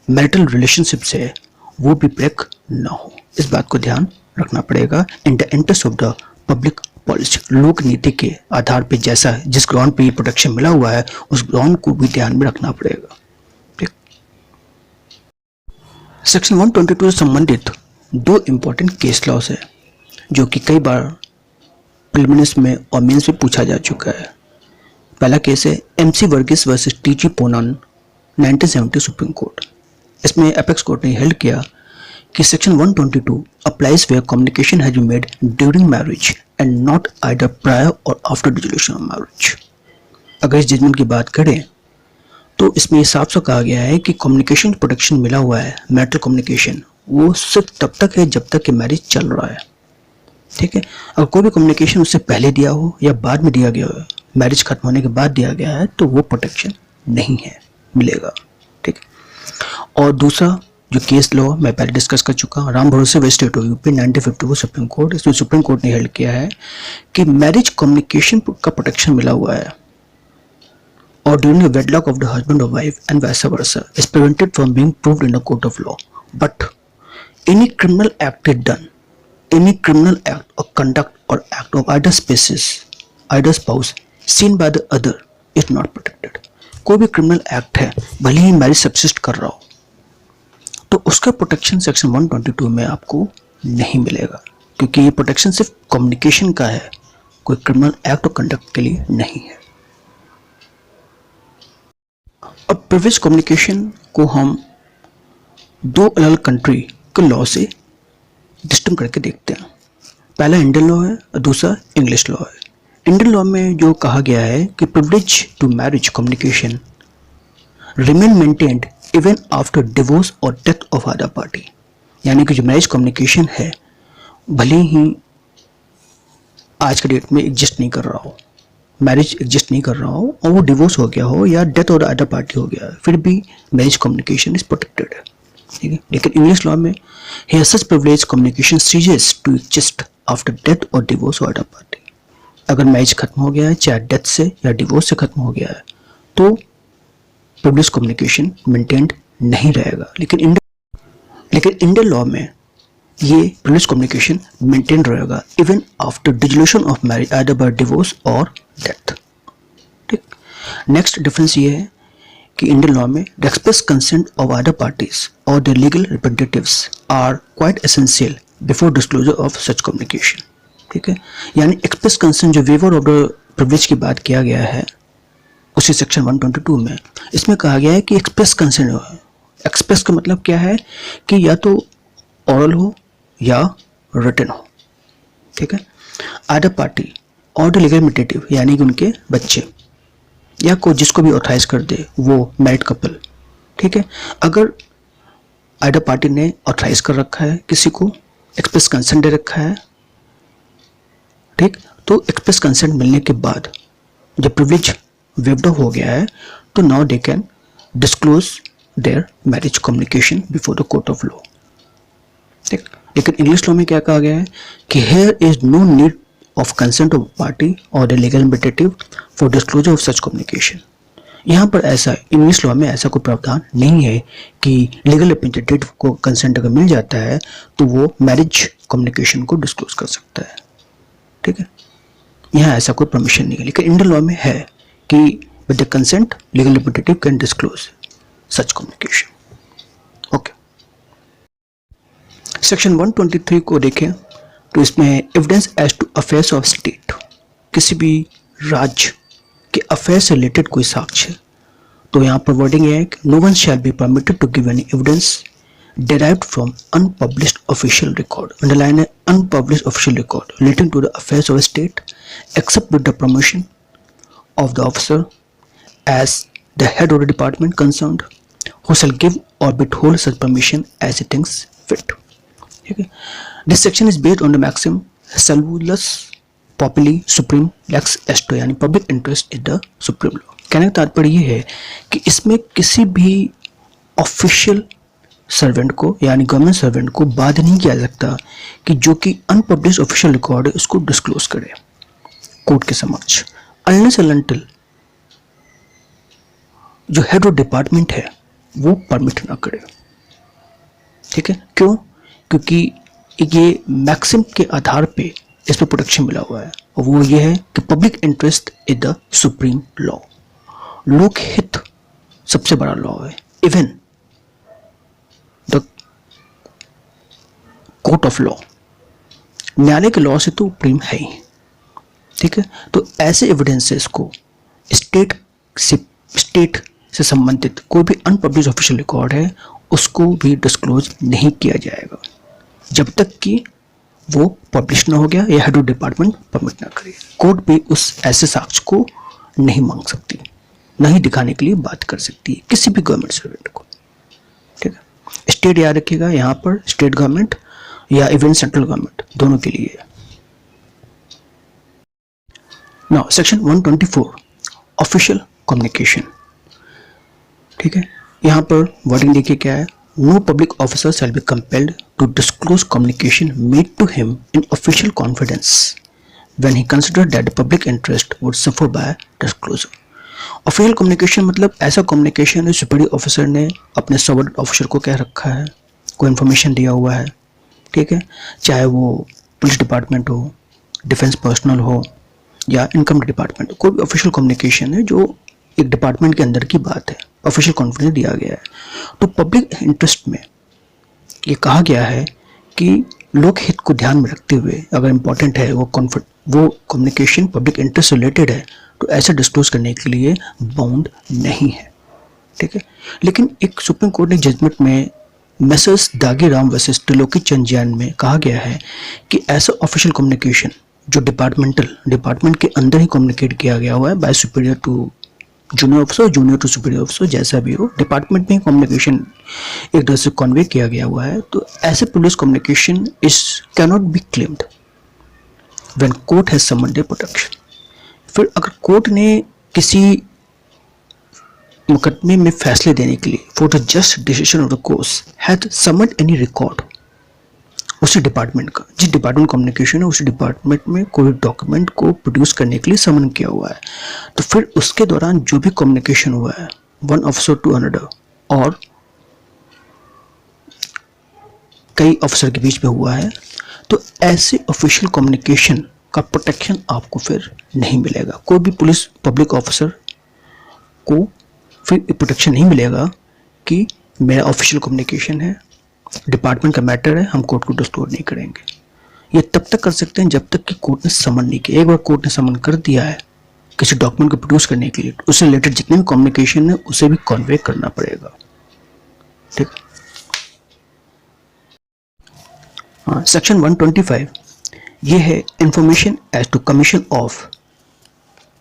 S1: मैरिटल रिलेशनशिप्स है, वो भी ब्रेक ना हो। इस बात को ध्यान रखना पड़ेगा in the interest of the public policy. लोक नीति के आधार पे जैसा जिस ग्राउंड पे ये प्रोटेक्शन मिला हुआ है उस ग्राउंड को भी ध्यान में रखना पड़ेगा। सेक्शन 122 से संबंधित दो इम्पोर्टेंट केस लॉस है जो कि कई बार प्रिलिमिनरीज में और मेंस में पूछा जा चुका है। पहला केस है MC Varghese versus TG Ponnan 1970 supreme court. इसमें एपेक्स कोर्ट ने हेल्ड किया कि section 122 applies where communication has been made during marriage and not either prior और आफ्टर डिसोल्यूशन ऑफ मैरिज। अगर इस जजमेंट की बात करें तो इसमें ये साफ साफ कहा गया है कि कम्युनिकेशन प्रोटेक्शन मिला हुआ है, मैरिटल कम्युनिकेशन, वो सिर्फ तब तक है जब तक कि मैरिज चल रहा है। ठीक है, अगर कोई भी कम्युनिकेशन उससे पहले दिया हो या बाद में दिया गया हो, मैरिज खत्म होने के बाद दिया गया है, तो वो प्रोटेक्शन नहीं है, मिलेगा। ठीक है, और दूसरा जो केस लॉ मैं पहले डिस्कस कर चुका हूँ, राम भरोसे व state of UP 1954 supreme court. इसमें सुप्रीम कोर्ट ने हेल्ड किया है कि मैरिज कम्युनिकेशन का प्रोटेक्शन मिला हुआ है or during a wedlock of the husband or wife and vice versa is prevented from being proved in a court of law. But any criminal act is done, any criminal act or conduct or act of either species, either spouse seen by the other is not protected. कोई भी criminal act है, भले ही marriage subsist कर रहा हो, तो उसका protection section 122 में आपको नहीं मिलेगा, क्योंकि ये प्रोटेक्शन सिर्फ कम्युनिकेशन का है, कोई क्रिमिनल एक्ट और कंडक्ट के लिए नहीं है। अब प्रिविलेज कम्युनिकेशन को हम दो अलग अलग कंट्री के लॉ से डिस्टिंग करके देखते हैं। पहला इंडियन लॉ है और दूसरा इंग्लिश लॉ है। इंडियन लॉ में जो कहा गया है कि privilege to marriage communication remain maintained even after divorce और डेथ ऑफ अदर पार्टी, यानी कि जो मैरिज कम्युनिकेशन है भले ही आज के डेट में एग्जिस्ट नहीं कर रहा हो, मैरिज एग्जिस्ट नहीं कर रहा हो और वो डिवोर्स हो गया हो या डेथ और अदर पार्टी हो गया, फिर भी मैरिज कम्युनिकेशन इज प्रोटेक्टेड है, ठीक है। लेकिन इंग्लिश लॉ में here such privilege communication ceases to exist after death और डिवोर्स और अदर पार्टी। अगर मैरिज खत्म हो गया है, चाहे डेथ से या डिवोर्स से खत्म हो गया है, तो प्रिविलेज कम्युनिकेशन मेंटेन्ड नहीं रहेगा। लेकिन इंडियन लॉ में ये प्रिविलेज कम्युनिकेशन मेंटेन रहेगा even after dissolution of marriage either by divorce और डेथ, ठीक। नेक्स्ट डिफरेंस ये है कि इंडियन लॉ में the express consent of other parties और the legal representatives are quite essential before disclosure of such communication, ठीक है। यानी एक्सप्रेस कंसेंट जो वेवर ऑफ द प्रिविलेज की बात किया गया है उसी सेक्शन 122 में, इसमें कहा गया है कि एक्सप्रेस कंसेंट है। एक्सप्रेस का मतलब क्या है कि या तो ओरल हो या रिटन हो, ठीक है। अदर पार्टी और द लीगल रिप्रेजेंटेटिव यानी कि उनके बच्चे या कोई जिसको भी ऑथराइज कर दे वो मैरिड कपल, ठीक है। अगर अदर पार्टी ने ऑथराइज कर रखा है किसी को, एक्सप्रेस कंसेंट दे रखा है, ठीक, तो एक्सप्रेस कंसेंट मिलने के बाद जब प्रिविलेज वेव्ड ऑफ हो गया है तो now they can disclose there marriage communication before the court of law, ठीक। लेकिन इंग्लिश लॉ में क्या कहा गया है कि here is no need of consent of party और the legal representative for disclosure of such communication. यहाँ पर ऐसा इंग्लिश लॉ में ऐसा कोई प्रावधान नहीं है कि लीगल रिप्रेजेंटेटिव को कंसेंट अगर मिल जाता है तो वो मैरिज कम्युनिकेशन को डिस्क्लोज कर सकता है, ठीक है। यहाँ ऐसा कोई परमिशन नहीं है। लेकिन इंडियन लॉ में है कि with the consent legal representative can disclose such communication, okay. Section 123 को देखें तो इसमें evidence as to affairs of state, किसी भी राज्य के अफेयर से रिलेटेड कोई साक्ष्य, तो यहाँ पर वर्डिंग है कि no one shall be permitted to give any evidence derived from unpublished official record, underline unpublished official record relating to the affairs of a state except with the permission of the officer as the head of the department concerned who shall give or withhold such permission as he thinks fit, okay. This section is based on the maxim salvulus populi supreme lex esto यानी public interest is the supreme law। कहने का तात्पर्य ये है कि इसमें किसी भी ऑफिशियल सर्वेंट को यानी गवर्नमेंट सर्वेंट को बाध्य नहीं किया सकता कि जो कि अनपब्लिश्ड ऑफिशियल रिकॉर्ड है उसको डिस्क्लोज करे कोर्ट के समक्ष, अनलेस एंड अनटिल जो हेड ऑफ डिपार्टमेंट है वो परमिट ना करे, ठीक है। क्यों? क्योंकि ये मैक्सिम के आधार पे इस पर प्रोटेक्शन मिला हुआ है और वो ये है कि public interest is the supreme law, लोकहित सबसे बड़ा लॉ है, even the court of law, न्यायालय के लॉ से तो प्रीम है ही, ठीक है। तो ऐसे एविडेंसेस को स्टेट से संबंधित कोई भी अनपब्लिश्ड ऑफिशियल रिकॉर्ड है उसको भी डिस्क्लोज नहीं किया जाएगा जब तक कि वो पब्लिश ना हो गया या हेड ऑफ डिपार्टमेंट परमिट ना करे। कोर्ट भी उस ऐसे साक्ष्य को नहीं मांग सकती, नहीं दिखाने के लिए बात कर सकती है किसी भी गवर्नमेंट सर्वेंट को, ठीक है। स्टेट याद रखिएगा, यहाँ पर स्टेट गवर्नमेंट या इवन सेंट्रल गवर्नमेंट दोनों के लिए। नाउ सेक्शन 124 ऑफिशियल कम्युनिकेशन, ठीक है। यहाँ पर वर्डिंग देखिए क्या है, no public officer shall be compelled to disclose communication made to him in official confidence when he consider that the public interest would suffer by disclosure. Official communication मतलब ऐसा communication है सुपीरियर ऑफिसर ने अपने subordinate officer को कह रखा है, कोई इन्फॉर्मेशन दिया हुआ है, ठीक है, चाहे वो पुलिस डिपार्टमेंट हो, डिफेंस पर्सनल हो या इनकम डिपार्टमेंट, कोई भी ऑफिशियल कम्युनिकेशन है जो एक डिपार्टमेंट के अंदर की बात है, ऑफिशियल कॉन्फिडेंस दिया गया है। तो पब्लिक इंटरेस्ट में ये कहा गया है कि लोकहित को ध्यान में रखते हुए अगर इम्पोर्टेंट है वो कम्युनिकेशन पब्लिक इंटरेस्ट से रिलेटेड है तो ऐसे डिस्क्लोज करने के लिए बाउंड नहीं है, ठीक है। लेकिन एक सुप्रीम कोर्ट ने जजमेंट में मैसर्स दागीराम वर्सेस त्रिलोकी चंद जैन में कहा गया है कि ऐसा ऑफिशियल कम्युनिकेशन जो डिपार्टमेंट के अंदर ही कम्युनिकेट किया गया हुआ है by superior to junior officer, junior to superior officer, जैसा भी हो, डिपार्टमेंट में कम्युनिकेशन एक तरह से कन्वे किया गया हुआ है, तो ऐसे police communication is cannot be claimed when court has summoned the protection. फिर अगर कोर्ट ने किसी मुकदमे में फैसले देने के लिए for the just decision of the course had summoned any record, उसी डिपार्टमेंट का, जिस डिपार्टमेंट कम्युनिकेशन है उसी डिपार्टमेंट में कोई डॉक्यूमेंट को प्रोड्यूस करने के लिए समन किया हुआ है, तो फिर उसके दौरान जो भी कम्युनिकेशन हुआ है वन ऑफिसर टू अनदर और कई ऑफिसर के बीच में हुआ है, तो ऐसे ऑफिशियल कम्युनिकेशन का प्रोटेक्शन आपको फिर नहीं मिलेगा। कोई भी पुलिस पब्लिक ऑफिसर को फिर प्रोटेक्शन नहीं मिलेगा कि मेरा ऑफिशियल कम्युनिकेशन है, डिपार्टमेंट का मैटर है, हम कोर्ट को डिस्क्लोज नहीं करेंगे। ये तब तक कर सकते हैं जब तक कि कोर्ट ने समन नहीं किया। एक बार कोर्ट ने समन कर दिया है किसी डॉक्यूमेंट को प्रोड्यूस करने के लिए, उससे रिलेटेड जितने भी कम्युनिकेशन है उसे भी कन्वे करना पड़ेगा। ठीक है। हाँ, सेक्शन 125 ये है information as to commission of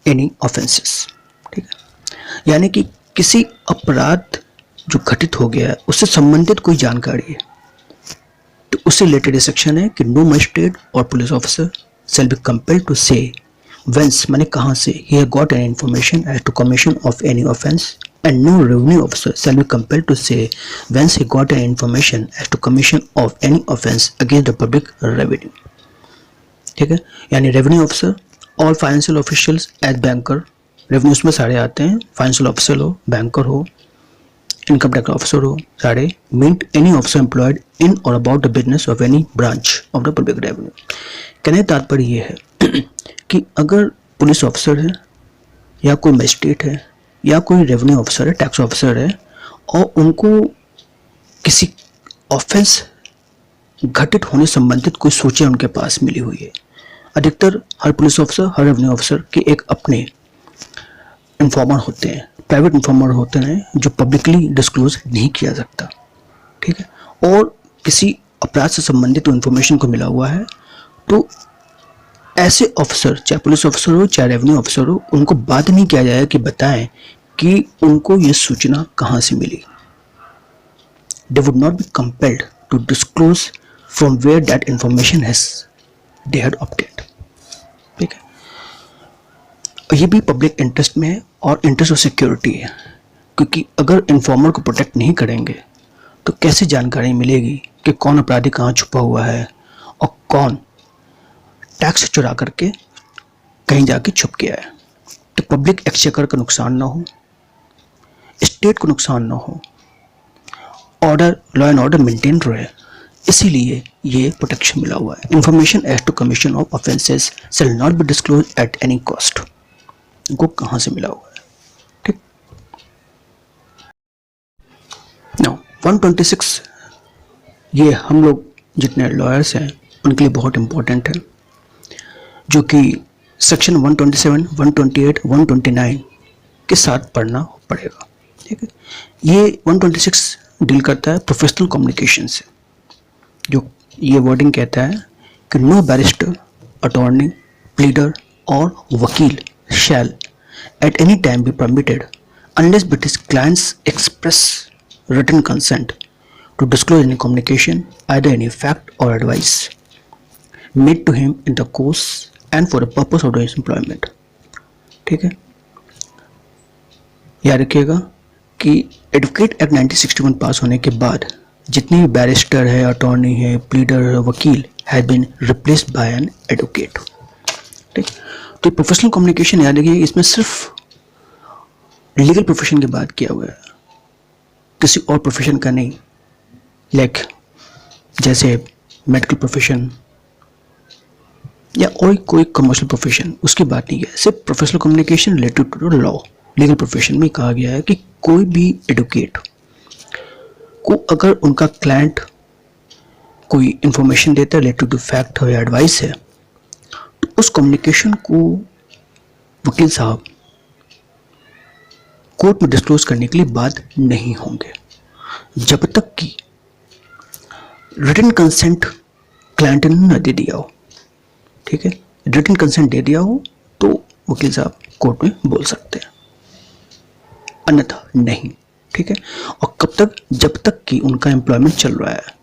S1: any offences. ठीक है, यानी कि किसी अपराध जो घटित हो गया है उससे संबंधित कोई जानकारी है तो उससे रिलेटेड सेक्शन है कि नो मजिस्ट्रेट और police officer shall be compelled to say whence, माने कहां से, he has got an information as to commission of any offence, and no revenue officer shall be compelled to say whence he got an information as to commission of any offence against the public revenue. ठीक है, यानी revenue officer, all financial officials as banker, revenue में सारे आते हैं, financial officer हो, banker हो, income tax officer हो, सारे means any officer employed in और about the business of any branch of the public revenue. कहने का तात्पर्य ये है कि अगर पुलिस ऑफिसर है या कोई मजिस्ट्रेट है या कोई रेवेन्यू ऑफिसर है, टैक्स ऑफिसर है, और उनको किसी ऑफेंस घटित होने संबंधित कोई सूचना उनके पास मिली हुई है, अधिकतर हर पुलिस ऑफिसर, हर रेवेन्यू ऑफिसर के एक अपने इन्फॉर्मर होते हैं, प्राइवेट इन्फॉर्मर होते हैं जो पब्लिकली डिस्क्लोज नहीं किया सकता। ठीक है, और किसी अपराध से संबंधित इन्फॉर्मेशन को मिला हुआ है तो ऐसे ऑफिसर, चाहे पुलिस ऑफिसर हो चाहे रेवेन्यू ऑफिसर हो, उनको बाध्य नहीं किया जाएगा कि बताएं कि उनको ये सूचना कहां से मिली। They would not be compelled to disclose from where that information has they had obtained. ठीक है, ये भी पब्लिक इंटरेस्ट में है और इंटरेस्ट ऑफ सिक्योरिटी है, क्योंकि अगर इन्फॉर्मर को प्रोटेक्ट नहीं करेंगे तो कैसे जानकारी मिलेगी कि कौन अपराधी कहाँ छुपा हुआ है और कौन टैक्स चुरा करके कहीं जाके छुप गया है। तो पब्लिक एक्सचेकर का नुकसान ना हो, स्टेट को नुकसान ना हो, order, law and order maintain रहे, इसीलिए ये प्रोटेक्शन मिला हुआ है। Information as to commission of offences shall not be disclose at any cost. इनको कहां से मिला हुआ है? ठीक। नाउ 126 ये हम लोग जितने लॉयर्स हैं उनके लिए बहुत इंपॉर्टेंट है, जो कि सेक्शन 127, 128, 129 के साथ पढ़ना पड़ेगा। ठीक है, ये 126 डील करता है प्रोफेशनल कम्युनिकेशन से, जो ये वर्डिंग कहता है कि नो बैरिस्टर, अटॉर्नी, प्लीडर और वकील shall at any time be permitted unless with his client's express written consent to disclose any communication, either any fact or advice made to him in the course and for the purpose of his employment। ठीक है, याद रखिएगा कि advocate act 1961 पास होने के बाद जितने भी बैरिस्टर है, अटॉर्नी है, प्लीडर है, वकील has been replaced by an advocate. ठीक, तो प्रोफेशनल कम्युनिकेशन याद रखिए, इसमें सिर्फ लीगल प्रोफेशन की बात किया हुआ है, किसी और प्रोफेशन का नहीं, लाइक जैसे मेडिकल प्रोफेशन या और कोई कमर्शियल प्रोफेशन, उसकी बात नहीं है। सिर्फ professional communication related to law, legal profession में कहा गया है कि कोई भी एडवोकेट को अगर उनका क्लाइंट कोई इंफॉर्मेशन देता है रिलेटेड टू फैक्ट हो या एडवाइस है, तो उस कम्युनिकेशन को वकील साहब कोर्ट में डिस्क्लोज करने के लिए बाध्य नहीं होंगे जब तक कि रिटन कंसेंट क्लाइंट ने न दे दिया हो। ठीक है, रिटन कंसेंट दे दिया हो तो वकील साहब कोर्ट में बोल सकते हैं। अन्यथा नहीं। ठीक है, और कब तक? जब तक कि उनका एम्प्लॉयमेंट चल रहा है,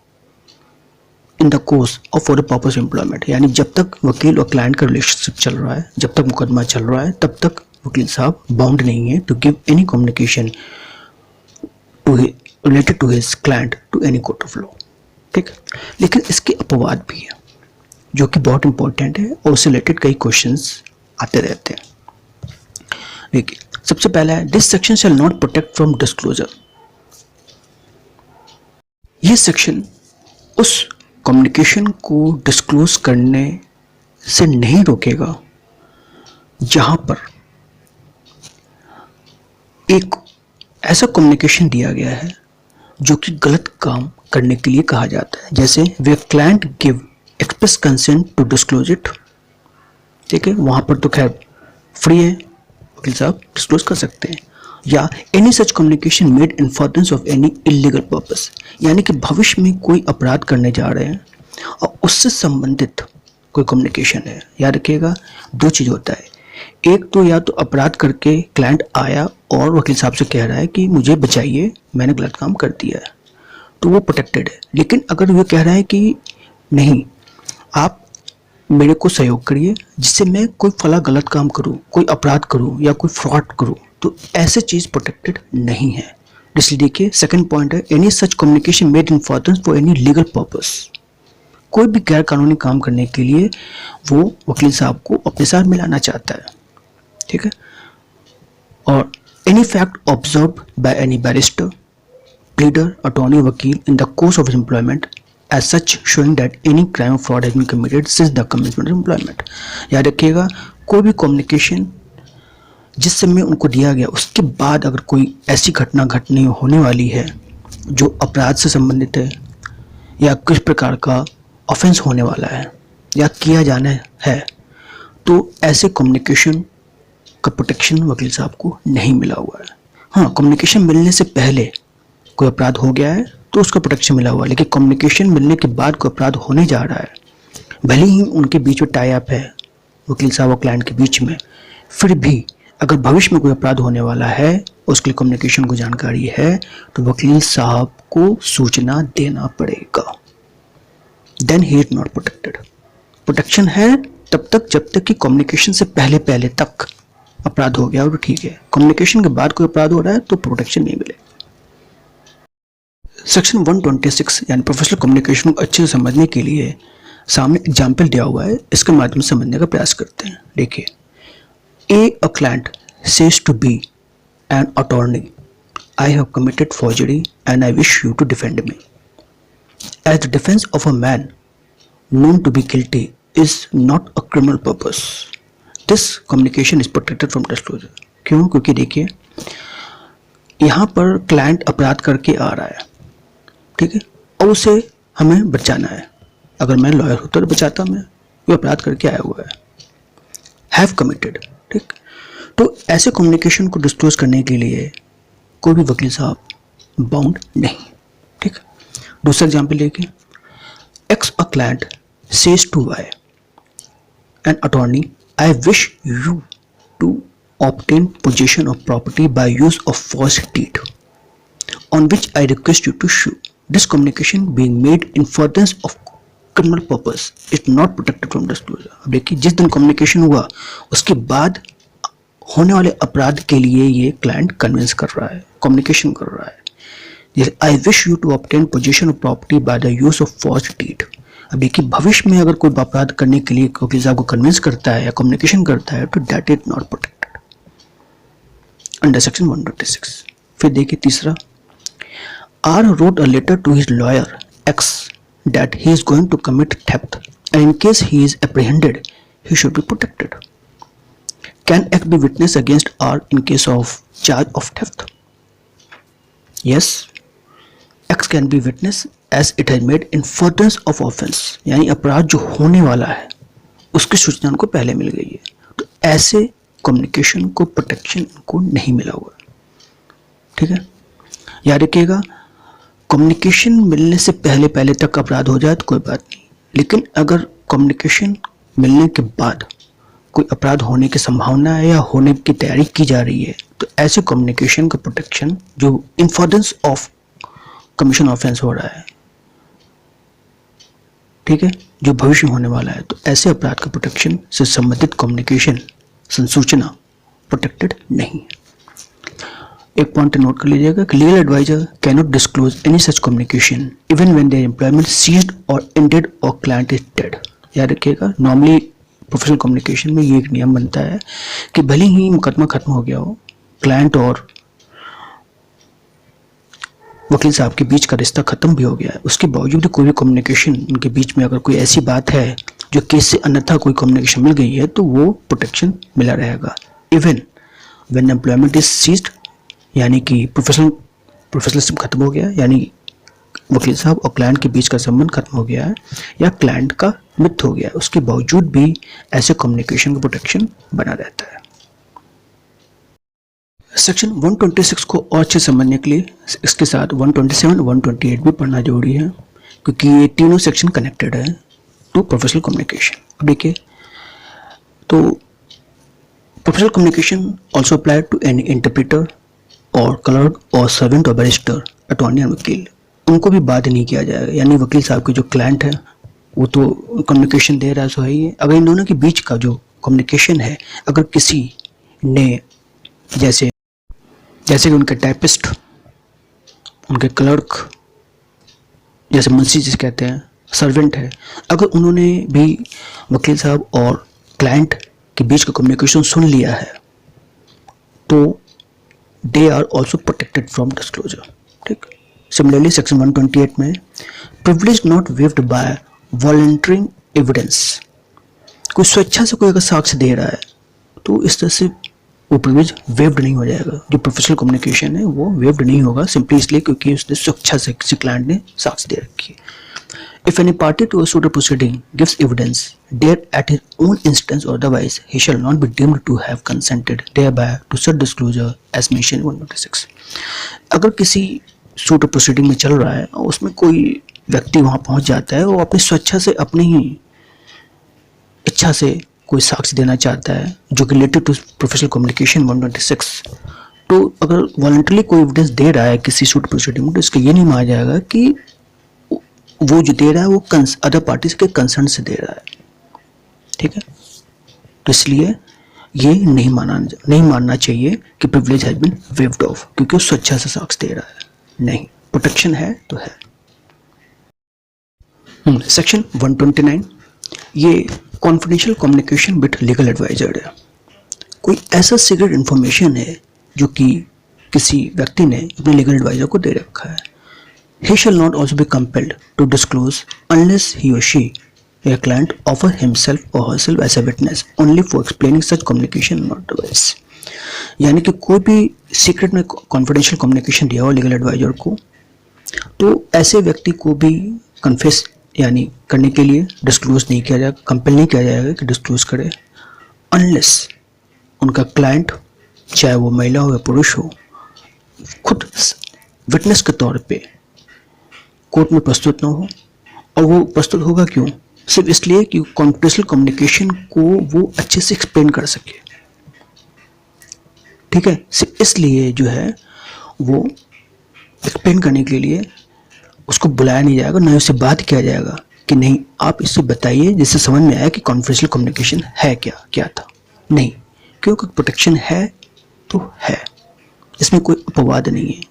S1: इन the course of for the purpose employment, यानी जब तक वकील और क्लाइंट का रिलेशनशिप चल रहा है, जब तक मुकदमा चल रहा है, तब तक वकील साहब बाउंड नहीं है to give any communication to related to his client to any court of law. ठीक है, लेकिन इसके अपवाद भी है जो कि बहुत इंपॉर्टेंट है और उससे रिलेटेड कई क्वेश्चंस आते रहते हैं। देखिए, सबसे पहला है this section shall not protect from disclosure. ये सेक्शन उस कम्युनिकेशन को डिस्क्लोज करने से नहीं रोकेगा जहां पर एक ऐसा कम्युनिकेशन दिया गया है जो कि गलत काम करने के लिए कहा जाता है, जैसे वे client give express consent to disclose it. ठीक है, वहां पर तो खैर फ्री है, वकील साहब डिस्क्लोज कर सकते हैं। या any such communication made in furtherance of any illegal purpose, यानी कि भविष्य में कोई अपराध करने जा रहे हैं और उससे संबंधित कोई कम्युनिकेशन है। याद रखिएगा, दो चीज होता है, एक तो या तो अपराध करके क्लाइंट आया और वकील साहब से कह रहा है कि मुझे बचाइए, मैंने गलत काम कर दिया है, तो वो प्रोटेक्टेड है। लेकिन अगर वो कह रहा है कि नहीं, आप मेरे को सहयोग करिए जिससे मैं कोई फला गलत काम करूं, कोई अपराध करूं या कोई फ्रॉड करूं, तो ऐसे चीज प्रोटेक्टेड नहीं है। इसलिए देखिए, सेकंड पॉइंट है any such communication made in furtherance for any legal purpose. कोई भी गैर कानूनी काम करने के लिए वो वकील साहब को अपने साथ मिलाना चाहता है। ठीक है, और any fact observe by any barrister, pleader, attorney, वकील in the course of employment as such showing that any crime or fraud has been committed since the commencement of employment। याद रखिएगा, कोई भी कम्युनिकेशन जिस समय उनको दिया गया उसके बाद अगर कोई ऐसी घटना घटने होने वाली है जो अपराध से संबंधित है या किस प्रकार का ऑफेंस होने वाला है या किया जाना है, तो ऐसे कम्युनिकेशन का प्रोटेक्शन वकील साहब को नहीं मिला हुआ है। हाँ, कम्युनिकेशन मिलने से पहले कोई अपराध हो गया है तो उसका प्रोटेक्शन मिला हुआ है, लेकिन कम्युनिकेशन मिलने के बाद कोई अपराध होने जा रहा है, भले ही उनके बीच में टाई अप है वकील साहब और क्लाइंट के बीच में, फिर भी अगर भविष्य में कोई अपराध होने वाला है, उसके लिए कम्युनिकेशन को जानकारी है, तो वकील साहब को सूचना देना पड़ेगा। Then he is not protected. Protection है तब तक जब तक कि कम्युनिकेशन से पहले तक अपराध हो गया और ठीक है, कम्युनिकेशन के बाद कोई अपराध हो रहा है तो प्रोटेक्शन नहीं मिलेगा। सेक्शन 126 यानी प्रोफेशनल कम्युनिकेशन को अच्छे से समझने के लिए सामने एग्जाम्पल दिया हुआ है, इसके माध्यम से समझने का प्रयास करते हैं। देखिए, a client says to B an attorney, I have committed forgery and I wish you to defend me. As the defence of a man known to be guilty is not a criminal purpose, this communication is protected from disclosure. क्यों? क्योंकि देखिए, यहाँ पर client अपराध करके आ रहा है, ठीक है, और उसे हमें बचाना है। अगर मैं लॉयर होता तो बचाता मैं, वो अपराध करके आया हुआ है, हैव कमिटेड। ठीक, तो ऐसे कम्युनिकेशन को डिस्क्लोज करने के लिए कोई भी वकील साहब बाउंड नहीं। ठीक, दूसरा एग्जाम्पल देखिए, X a client says to Y an attorney, I wish you to obtain possession of property by use of false deed on which I request you to sue. This communication being made in furtherance of criminal purpose is not protected from disclosure। अब देखिए, जिस दिन communication हुआ उसके बाद होने वाले अपराध के लिए ये क्लाइंट कन्विंस कर रहा है, कम्युनिकेशन कर रहा है, जैसे I wish you to obtain possession of property by the use of false deed. अब देखिए, भविष्य में अगर कोई अपराध करने के लिए वकील साहब को कन्विंस करता है या कम्युनिकेशन करता है तो that is not protected under section 126। फिर देखिए तीसरा, R wrote a letter to his lawyer X that he is going to commit theft and in case he is apprehended he should be protected. Can X be witness against R in case of charge of theft? Yes, X can be witness as it has made in furtherance of offence, यानी अपराध जो होने वाला है उसकी सूचना उनको पहले मिल गई है, तो ऐसे कम्युनिकेशन को प्रोटेक्शन को नहीं मिला हुआ। ठीक है, याद रखिएगा, कम्युनिकेशन मिलने से पहले तक अपराध हो जाए तो कोई बात नहीं, लेकिन अगर कम्युनिकेशन मिलने के बाद कोई अपराध होने की संभावना है या होने की तैयारी की जा रही है, तो ऐसे कम्युनिकेशन का प्रोटेक्शन जो इन फर्दरेंस ऑफ कमीशन ऑफेंस हो रहा है, ठीक है, जो भविष्य में होने वाला है, तो ऐसे अपराध का प्रोटेक्शन से संबंधित कम्युनिकेशन संसूचना प्रोटेक्टेड नहीं है। एक पॉइंट नोट कर लीजिएगा कि legal adviser can not disclose any such communication even when their employment ceased और एंडेड और क्लाइंट इज डेड। याद रखिएगा, नॉर्मली प्रोफेशनल कम्युनिकेशन में ये एक नियम बनता है कि भले ही मुकदमा खत्म हो गया हो, क्लाइंट और वकील साहब के बीच का रिश्ता खत्म भी हो गया है, उसके बावजूद कोई भी कम्युनिकेशन उनके बीच में अगर कोई ऐसी बात है जो केस से अन्यथा कोई कम्युनिकेशन मिल गई है, तो वो प्रोटेक्शन मिला रहेगा। Even when employment is ceased, यानी कि प्रोफेशनलिज्म खत्म हो गया, यानी वकील साहब और क्लाइंट के बीच का संबंध खत्म हो गया है या क्लाइंट का मृत्यु हो गया है, उसके बावजूद भी ऐसे कम्युनिकेशन का प्रोटेक्शन बना रहता है। सेक्शन 126 को और अच्छे समझने के लिए इसके साथ 127, 128 भी पढ़ना जरूरी है, क्योंकि ये तीनों सेक्शन कनेक्टेड है टू प्रोफेशनल कम्युनिकेशन। अब देखिए, तो professional communication also apply to any interpreter और क्लर्क और सर्वेंट और बैरिस्टर, अटॉर्नी और वकील, उनको भी बाध्य नहीं किया जाएगा। यानी वकील साहब के जो क्लाइंट है वो तो कम्युनिकेशन दे रहा है, सो है ही है। अगर इन दोनों के बीच का जो कम्युनिकेशन है, अगर किसी ने जैसे कि उनके टाइपिस्ट, उनके क्लर्क, जैसे मुंशी जिसे कहते हैं, सर्वेंट है, अगर उन्होंने भी वकील साहब और क्लाइंट के बीच का कम्युनिकेशन सुन लिया है, तो they are also protected from disclosure. ठीक। सिमिलरली सेक्शन 128 में privilege not waived by volunteering evidence, कोई स्वेच्छा से कोई अगर साक्ष्य दे रहा है तो इस तरह से वो प्रिविलेज वेव्ड नहीं हो जाएगा। जो प्रोफेशनल कम्युनिकेशन है वो वेव्ड नहीं होगा, सिंपली इसलिए क्योंकि उसने स्वेच्छा से किसी क्लाइंट ने साक्ष्य दे रखी है। If any party to a suit or proceeding gives evidence there at his own instance or otherwise, he shall not be deemed to have consented thereby to such disclosure as mentioned in 126। अगर किसी suit और proceeding में चल रहा है और उसमें कोई व्यक्ति वहां पहुंच जाता है, वो अपनी स्वेच्छा से, अपनी ही इच्छा से कोई साक्ष्य देना चाहता है जो कि रिलेटेड टू प्रोफेशनल कम्युनिकेशन 126, तो अगर वॉलंटरली कोई एविडेंस दे रहा है किसी सूट प्रोसीडिंग में, तो इसका ये नहीं माना जाएगा कि वो जो दे रहा है वो अदर पार्टीज के कंसर्न से दे रहा है। ठीक है, तो इसलिए ये नहीं मानना चाहिए कि privilege has been waived off, क्योंकि वो स्वेच्छा से साक्ष्य दे रहा है। नहीं, प्रोटेक्शन है तो है। सेक्शन 129, ये confidential communication with legal adviser है। कोई ऐसा सीक्रेट इंफॉर्मेशन है जो कि किसी व्यक्ति ने अपने लीगल एडवाइजर को दे रखा है। He shall not also be compelled to disclose unless he or she, a client, offer himself or herself as a witness only for explaining such communication, not otherwise। यानी कि कोई भी सीक्रेट में confidential communication दिया हो legal adviser को, तो ऐसे व्यक्ति को भी कन्फेस यानी करने के लिए डिस्क्लोज नहीं किया जाएगा, कंपेल नहीं किया जाएगा कि डिस्क्लोज करे, अनलेस उनका क्लाइंट, चाहे वो महिला हो या पुरुष हो, खुद विटनेस के तौर पे कोर्ट में प्रस्तुत न हो। और वो प्रस्तुत होगा क्यों? सिर्फ इसलिए कि कॉन्फिडेंशियल कम्युनिकेशन को वो अच्छे से एक्सप्लेन कर सके। ठीक है, सिर्फ इसलिए जो है वो एक्सप्लेन करने के लिए उसको बुलाया नहीं जाएगा, ना उससे बात किया जाएगा कि नहीं आप इससे बताइए जिससे समझ में आया कि कॉन्फिडेंशियल कम्युनिकेशन है क्या था। नहीं, क्योंकि प्रोटेक्शन है तो है, इसमें कोई अपवाद नहीं है।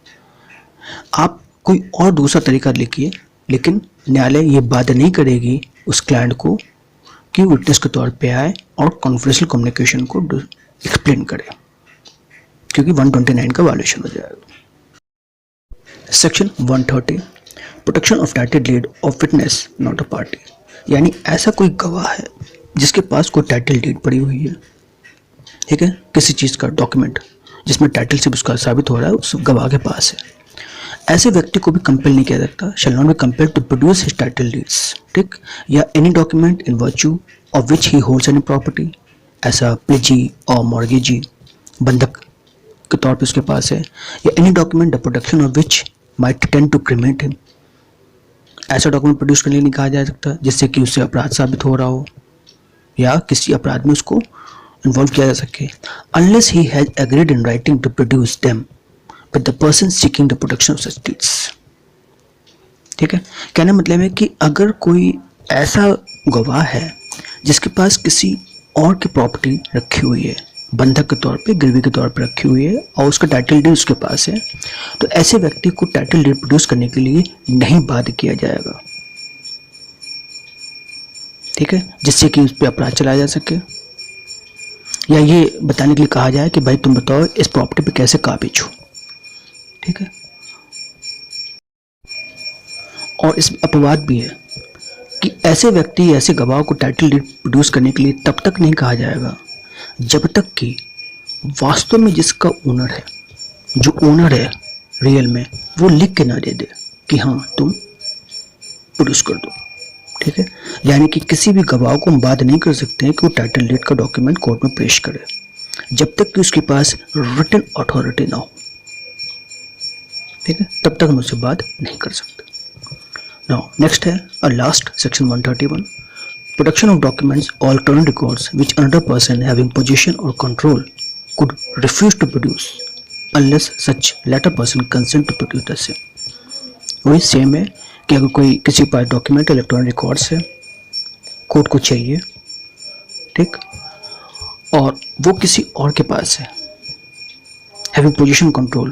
S1: आप कोई और दूसरा तरीका लिखिए, लेकिन न्यायालय ये बाध्य नहीं करेगी उस क्लाइंट को कि विटनेस के तौर पे आए और कॉन्फिडेंशियल कम्युनिकेशन को एक्सप्लेन करे, क्योंकि 129 का वायलेशन हो जाएगा। Section 130, protection of title deed of witness not a party, यानी ऐसा कोई गवाह है जिसके पास कोई टाइटल डीड पड़ी हुई है, ठीक है, किसी चीज़ का डॉक्यूमेंट जिसमें टाइटल से उसका साबित हो रहा है उस गवाह के पास है, ऐसे व्यक्ति को भी कंपेल नहीं किया जाता। Shall not be compelled to produce his title deeds, ठीक, या any document in virtue of which he holds any property, ऐसा प्लेजी और मॉर्गेजी, बंधक के तौर पे उसके पास है, या any document the production of which might tend to criminate him, ऐसा डॉक्यूमेंट प्रोड्यूस करने नहीं कहा जा सकता जिससे कि उससे अपराध साबित हो रहा हो या किसी अपराध में उसको इन्वॉल्व किया जा सके, unless he has agreed in writing to produce them with the person seeking the production of such deeds. ठीक है, कहने मतलब है कि अगर कोई ऐसा गवाह है जिसके पास किसी और की प्रॉपर्टी रखी हुई है, बंधक के तौर पे, गिरवी के तौर पे रखी हुई है, और उसका टाइटल डीड उसके पास है, तो ऐसे व्यक्ति को टाइटल डीड प्रोड्यूस करने के लिए नहीं बाध्य किया जाएगा। ठीक है, जिससे कि उस पर अपराध चलाया जा सके, या ये बताने के लिए कहा जाए कि भाई तुम बताओ इस प्रॉपर्टी पे कैसे काबिज हो। ठीक है, और इसमें अपवाद भी है कि ऐसे व्यक्ति, ऐसे गवाह को टाइटल डीड प्रोड्यूस करने के लिए तब तक नहीं कहा जाएगा जब तक कि वास्तव में जिसका ओनर है, जो ओनर है रियल में, वो लिख के ना दे दे कि हाँ तुम प्रोड्यूस कर दो। ठीक है, यानी कि किसी भी गवाह को हम बात नहीं कर सकते हैं कि वो टाइटल डीड का डॉक्यूमेंट कोर्ट में पेश करे जब तक कि उसके पास रिटन अथॉरिटी ना हो। ठीक है, तब तक हम उससे बात नहीं कर सकते। नाउ नेक्स्ट है last section 131, production of documents or alternate records which another person having possession or control could refuse to produce unless such latter person consent to produce the same। वही सेम है कि अगर कोई किसी पास document electronic records है, court को चाहिए, ठीक, और वो किसी और के पास है हैविंग पोजीशन कंट्रोल,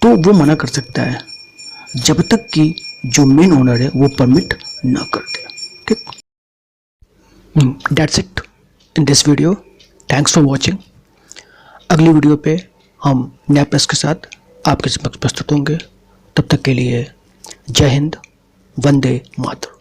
S1: तो वो मना कर सकता है जब तक कि जो मेन ओनर है वो परमिट ना कर दे। ठीक, That's it in this video. Thanks for watching. अगली वीडियो पे हम नया प्रश्न के साथ आपके समक्ष प्रस्तुत होंगे। तब तक के लिए जय हिंद, वंदे मातरम।